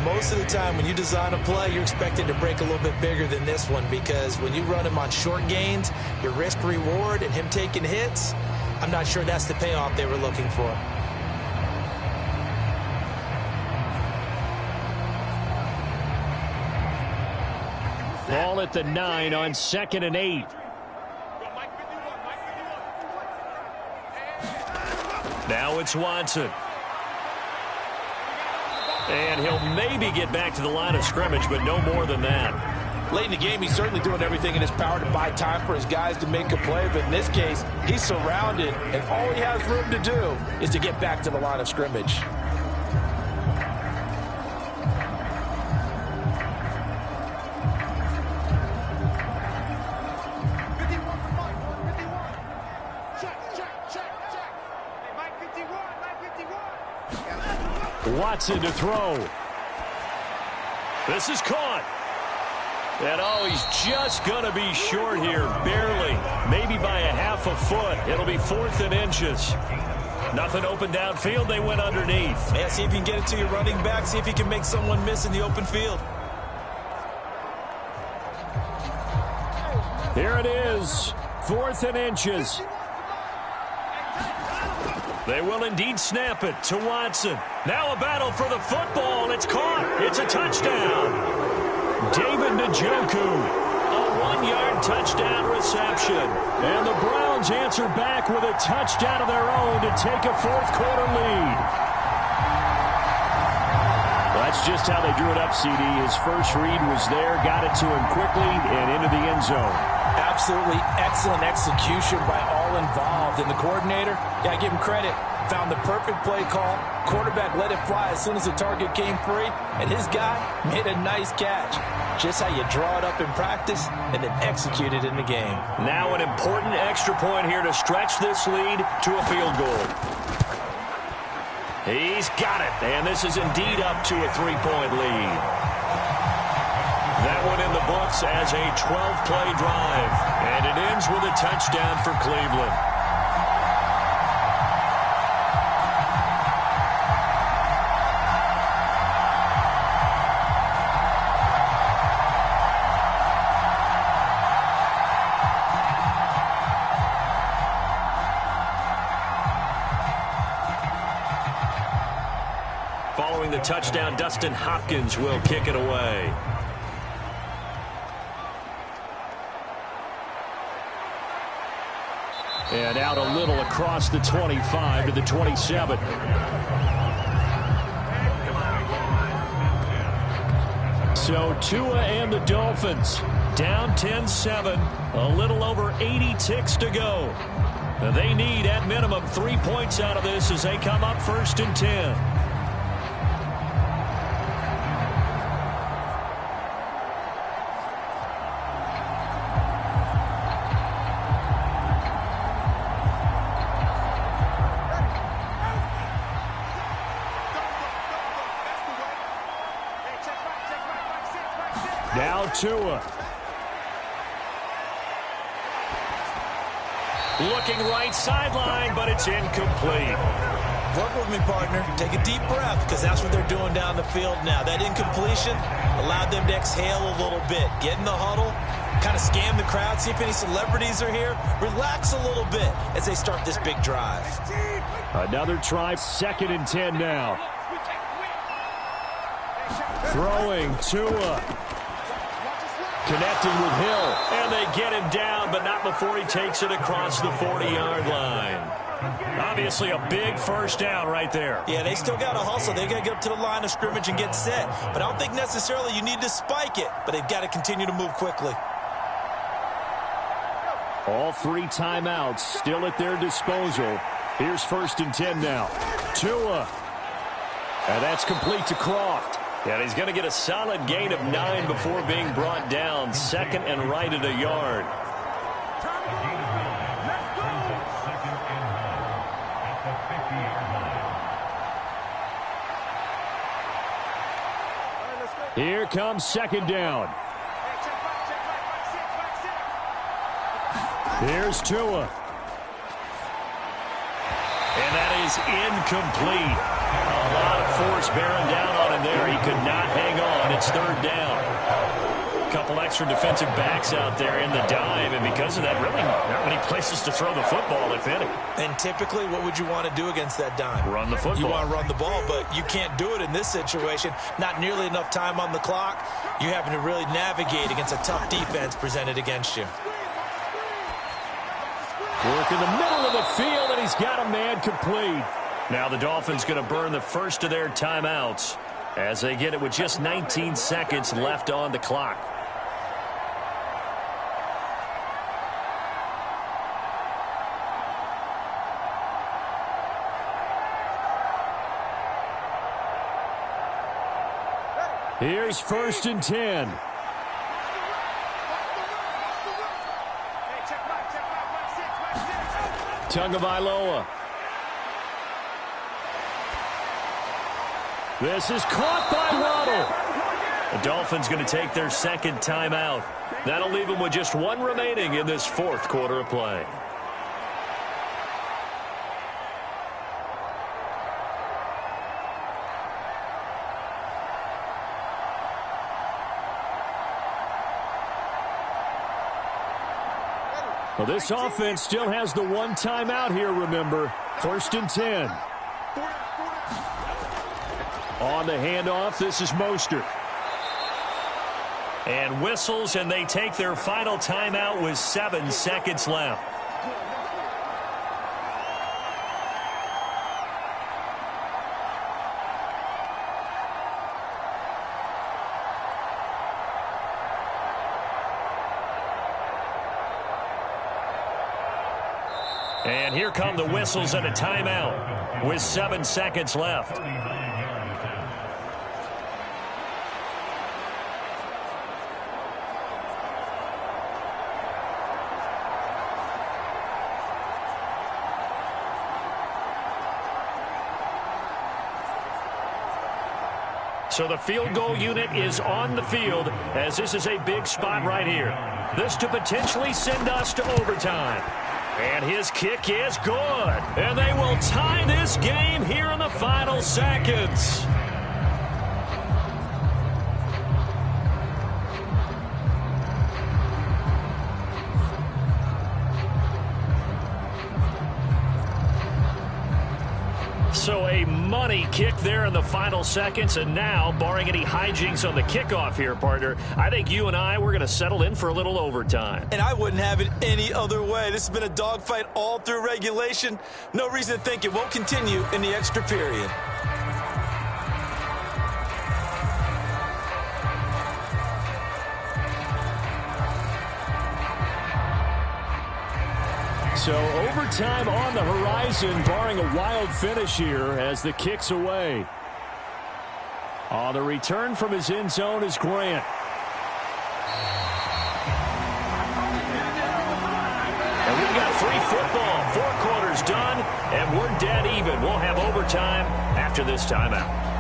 most of the time when you design a play, you're expected to break a little bit bigger than this one, because when you run him on short gains, your risk-reward and him taking hits, I'm not sure that's the payoff they were looking for. Ball at the 9 on 2nd and 8. Now it's Watson. And he'll maybe get back to the line of scrimmage, but no more than that. Late in the game, he's certainly doing everything in his power to buy time for his guys to make a play. But in this case, he's surrounded, and all he has room to do is to get back to the line of scrimmage. Watson to throw. This is caught. And, oh, he's just going to be short here, barely. Maybe by a half a foot. It'll be 4th and inches. Nothing open downfield. They went underneath. Yeah, see if you can get it to your running back. See if you can make someone miss in the open field. Here it is. 4th and inches. They will indeed snap it to Watson. Now a battle for the football. It's caught. It's a touchdown. David Njoku, a 1-yard touchdown reception. And the Browns answer back with a touchdown of their own to take a 4th quarter lead. That's just how they drew it up, CD. His first read was there, got it to him quickly, and into the end zone. Absolutely excellent execution by all involved. And the coordinator, got to give him credit, found the perfect play call. Quarterback let it fly as soon as the target came free, and his guy made a nice catch. Just how you draw it up in practice and then execute it in the game. Now an important extra point here to stretch this lead to a field goal. He's got it, and this is indeed up to a 3-point lead. That one in the books as a 12-play drive, and it ends with a touchdown for Cleveland. Following the touchdown, Dustin Hopkins will kick it away. And out a little across the 25 to the 27. So Tua and the Dolphins down 10-7. A little over 80 ticks to go. They need at minimum 3 points out of this as they come up 1st and 10. Now Tua. Looking right sideline, but it's incomplete. Work with me, partner. Take a deep breath, because that's what they're doing down the field now. That incompletion allowed them to exhale a little bit. Get in the huddle, kind of scan the crowd, see if any celebrities are here. Relax a little bit as they start this big drive. Another try, 2nd and 10 now. Throwing Tua. Connecting with Hill, and they get him down, but not before he takes it across the 40-yard line. Obviously a big first down right there. Yeah, they still got to hustle. They got to get up to the line of scrimmage and get set. But I don't think necessarily you need to spike it, but they've got to continue to move quickly. All 3 timeouts still at their disposal. Here's 1st and 10 now. Tua. And that's complete to Croft. And he's going to get a solid gain of 9 before being brought down. 2nd and right at a yard. Here comes 2nd down. Here's Tua. And that is incomplete. A lot of force bearing down on him there. He could not hang on. It's 3rd down. A couple extra defensive backs out there in the dime, and because of that, really not many places to throw the football, if any. And typically, what would you want to do against that dime? Run the football. You want to run the ball, but you can't do it in this situation. Not nearly enough time on the clock. You're having to really navigate against a tough defense presented against you. Work in the middle of the field, and he's got a man complete. Now the Dolphins going to burn the first of their timeouts as they get it with just 19 seconds left on the clock. Here's 1st and 10. Tagovailoa. This is caught by Waddle. The Dolphins going to take their second timeout. That'll leave them with just one remaining in this fourth quarter of play. Well, this offense still has the one timeout here, remember. 1st and 10. On the handoff, this is Mostert. And whistles, and they take their final timeout with 7 seconds left. And here come the whistles and a timeout with 7 seconds left. So the field goal unit is on the field as this is a big spot right here. This to potentially send us to overtime. And his kick is good. And they will tie this game here in the final seconds. So a money kick there in the final seconds. And now, barring any hijinks on the kickoff here, partner, I think you and I, we're going to settle in for a little overtime. And I wouldn't have it any other way. This has been a dogfight all through regulation. No reason to think it won't continue in the extra period. So overtime on the horizon, barring a wild finish here as the kick's away. On the return from his end zone is Grant. And we got free football. 4 quarters done, and we're dead even. We'll have overtime after this timeout.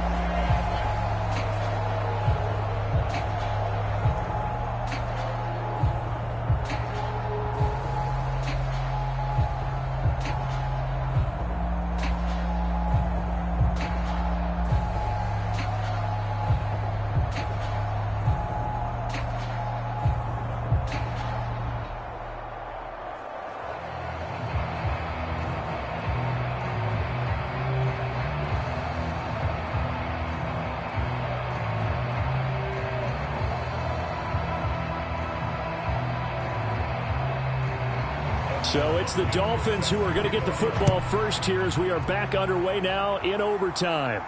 So it's the Dolphins who are going to get the football first here as we are back underway now in overtime.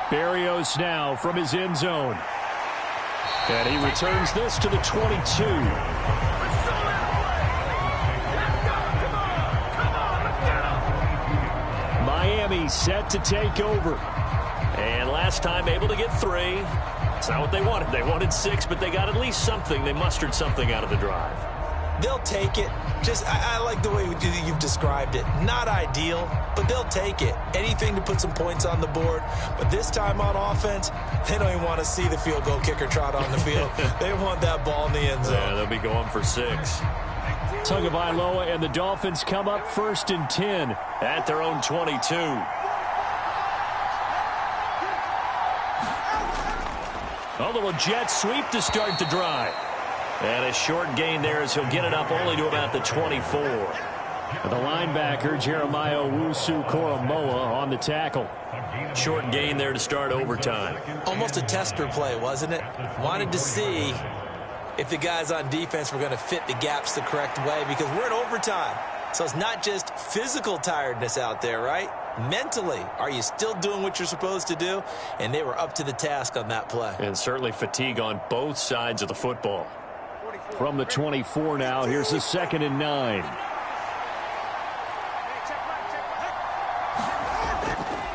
Berrios now from his end zone. And he returns this to the 22. Miami set to take over. And last time able to get 3. It's not what they wanted. They wanted 6, but they got at least something. They mustered something out of the drive. They'll take it. I like the way you've described it. Not ideal, but they'll take it. Anything to put some points on the board. But this time on offense, they don't even want to see the field goal kicker trot on the field. They want that ball in the end zone. Yeah, they'll be going for 6. Tagovailoa and the Dolphins come up 1st and 10 at their own 22. A little jet sweep to start the drive. And a short gain there as he'll get it up only to about the 24. The linebacker, Jeremiah Owusu-Koramoah, on the tackle. Short gain there to start overtime. Almost a tester play, wasn't it? Wanted to see if the guys on defense were going to fit the gaps the correct way because we're in overtime. So it's not just physical tiredness out there, right? Mentally, are you still doing what you're supposed to do? And they were up to the task on that play. And certainly fatigue on both sides of the football. From the 24 now, here's a 2nd and 9.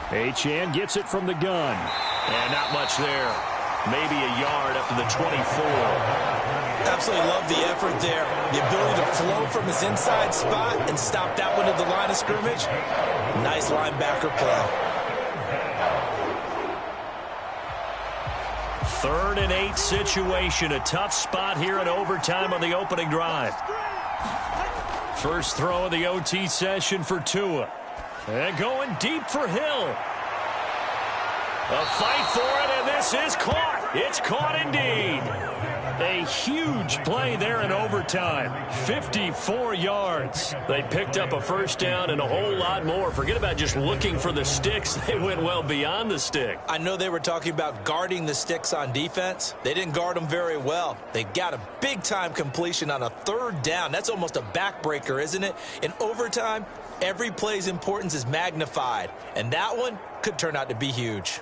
Achane gets it from the gun. And not much there. Maybe a yard up to the 24. Absolutely love the effort there. The ability to flow from his inside spot and stop that one at the line of scrimmage. Nice linebacker play. 3rd and 8 situation. A tough spot here in overtime on the opening drive. First throw of the OT session for Tua. And going deep for Hill. A fight for it, and this is caught. It's caught indeed. A huge play there in overtime. 54 yards. They picked up a first down and a whole lot more. Forget about just looking for the sticks. They went well beyond the stick. I know they were talking about guarding the sticks on defense. They didn't guard them very well. They got a big-time completion on a 3rd down. That's almost a backbreaker, isn't it? In overtime, every play's importance is magnified. And that one could turn out to be huge.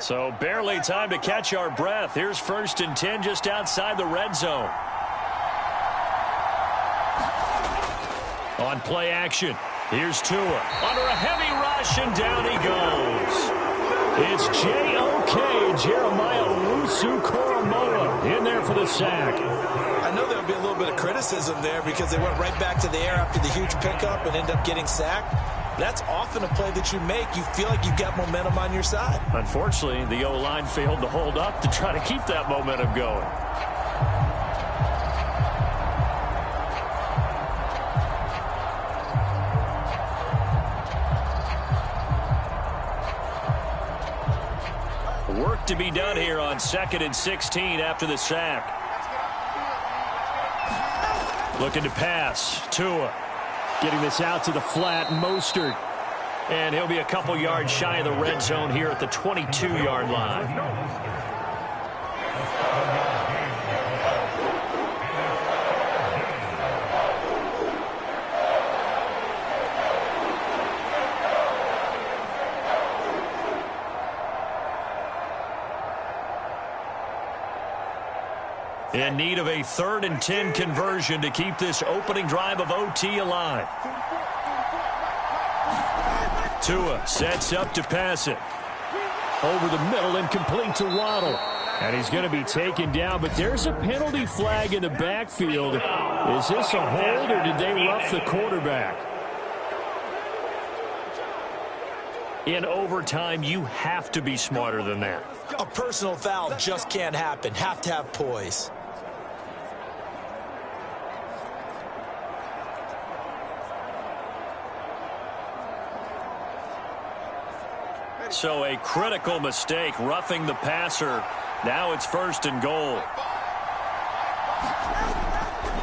So barely time to catch our breath. Here's 1st and 10 just outside the red zone. On play action, here's Tua. Under a heavy rush, and down he goes. It's J.O.K. Jeremiah Owusu-Koramoah in there for the sack. I know there'll be a little bit of criticism there because they went right back to the air after the huge pickup and ended up getting sacked. That's often a play that you make. You feel like you've got momentum on your side. Unfortunately, the O-line failed to hold up to try to keep that momentum going. Work to be done here on 2nd and 16 after the sack. Looking to pass. Tua. Getting this out to the flat, Mostert. And he'll be a couple yards shy of the red zone here at the 22-yard line. In need of a 3rd and 10 conversion to keep this opening drive of OT alive. Tua sets up to pass it. Over the middle and complete to Waddle. And he's going to be taken down, but there's a penalty flag in the backfield. Is this a hold, or did they rough the quarterback? In overtime, you have to be smarter than that. A personal foul just can't happen. Have to have poise. So a critical mistake, roughing the passer. Now it's 1st and goal.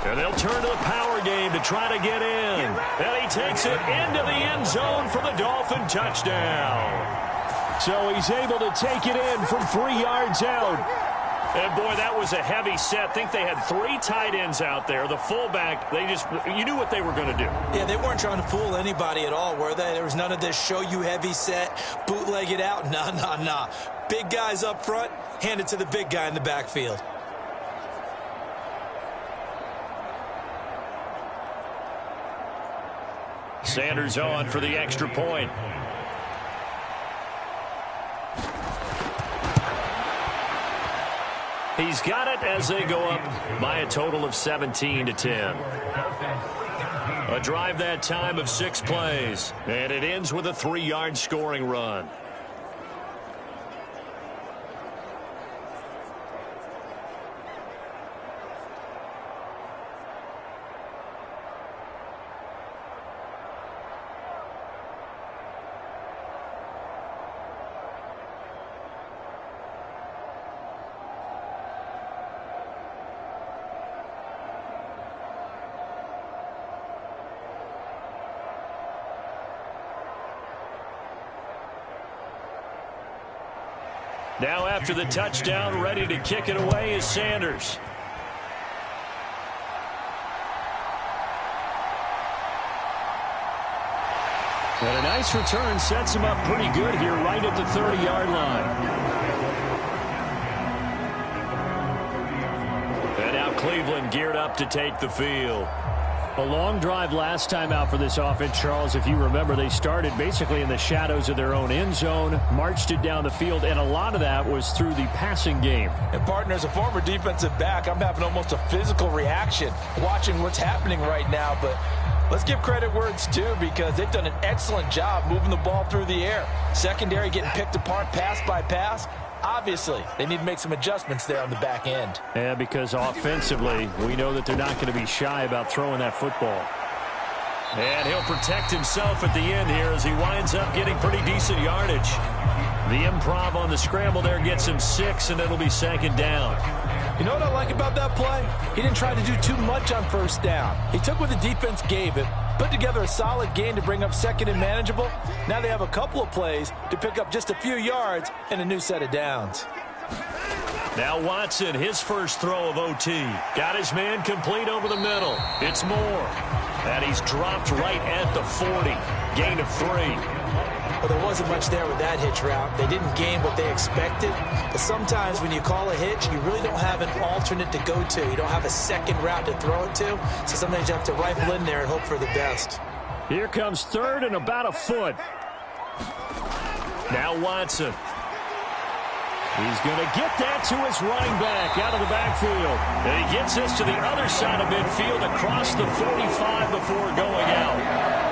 And they'll turn to the power game to try to get in. And he takes it into the end zone for the Dolphin touchdown. So he's able to take it in from 3 yards out. And, boy, that was a heavy set. I think they had 3 tight ends out there. The fullback, you knew what they were going to do. Yeah, they weren't trying to fool anybody at all, were they? There was none of this show you heavy set, bootleg it out. Nah. Big guys up front, hand it to the big guy in the backfield. Sanders on for the extra point. He's got it as they go up by a total of 17-10. A drive that time of 6 plays, and it ends with a 3-yard scoring run. Now after the touchdown, ready to kick it away is Sanders. And a nice return sets him up pretty good here right at the 30-yard line. And now Cleveland geared up to take the field. A long drive last time out for this offense, Charles. If you remember, they started basically in the shadows of their own end zone, marched it down the field, and a lot of that was through the passing game. And, partner, as a former defensive back, I'm having almost a physical reaction watching what's happening right now. But let's give credit where it's due, because they've done an excellent job moving the ball through the air. Secondary getting picked apart pass by pass. Obviously, they need to make some adjustments there on the back end. Yeah, because offensively, we know that they're not going to be shy about throwing that football. And he'll protect himself at the end here as he winds up getting pretty decent yardage. The improv on the scramble there gets him 6, and it'll be second down. You know what I like about that play? He didn't try to do too much on first down. He took what the defense gave him, put together a solid gain to bring up second and manageable. Now they have a couple of plays to pick up just a few yards and a new set of downs. Now Watson, his first throw of OT. Got his man complete over the middle. It's Moore. And he's dropped right at the 40. Gain of 3. Well, there wasn't much there with that hitch route. They didn't gain what they expected. But sometimes when you call a hitch, you really don't have an alternate to go to. You don't have a second route to throw it to. So sometimes you have to rifle in there and hope for the best. Here comes third and about a foot. Now Watson. He's going to get that to his running back out of the backfield. And he gets this to the other side of midfield across the 45 before going out.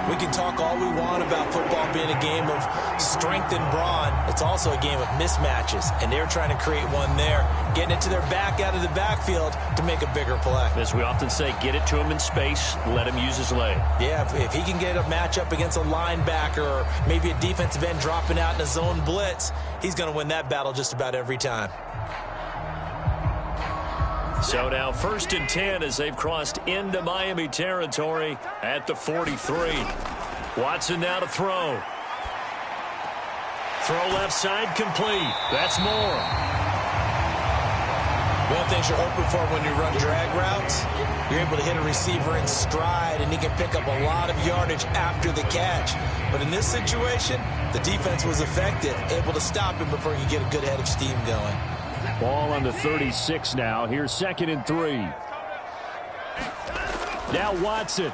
We can talk all we want about football being a game of strength and brawn. It's also a game of mismatches, and they're trying to create one there, getting it to their back out of the backfield to make a bigger play. As we often say, get it to him in space, let him use his leg. Yeah, if he can get a matchup against a linebacker or maybe a defensive end dropping out in a zone blitz, he's going to win that battle just about every time. So now 1st and 10 as they've crossed into Miami territory at the 43. Watson now to throw. Throw left side complete. That's Moore. One of the things you're hoping for when you run drag routes, you're able to hit a receiver in stride, and he can pick up a lot of yardage after the catch. But in this situation, the defense was effective, able to stop him before you get a good head of steam going. Ball on the 36 now. Here's 2nd and 3. Now Watson.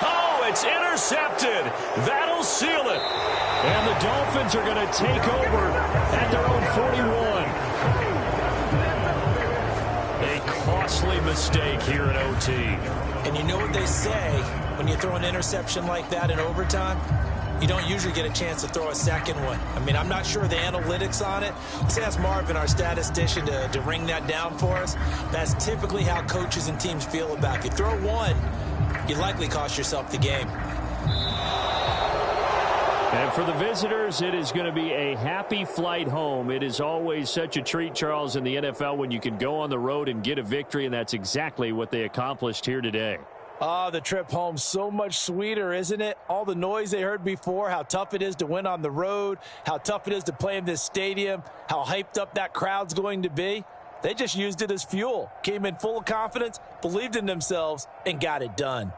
Oh, it's intercepted. That'll seal it. And the Dolphins are going to take over at their own 41. A costly mistake here in OT. And you know what they say when you throw an interception like that in overtime? You don't usually get a chance to throw a second one. I mean, I'm not sure of the analytics on it. Let's ask Marvin, our statistician, to ring that down for us. That's typically how coaches and teams feel about it. If you throw one, you likely cost yourself the game. And for the visitors, it is going to be a happy flight home. It is always such a treat, Charles, in the NFL when you can go on the road and get a victory, and that's exactly what they accomplished here today. Oh, the trip home so much sweeter, isn't it? All the noise they heard before, how tough it is to win on the road, how tough it is to play in this stadium, how hyped up that crowd's going to be. They just used it as fuel, came in full of confidence, believed in themselves, and got it done.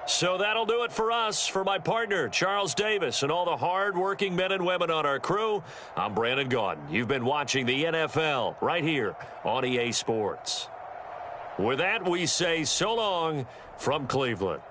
So that'll do it for us. For my partner, Charles Davis, and all the hard-working men and women on our crew, I'm Brandon Gaudin. You've been watching the NFL right here on EA Sports. With that, we say so long from Cleveland.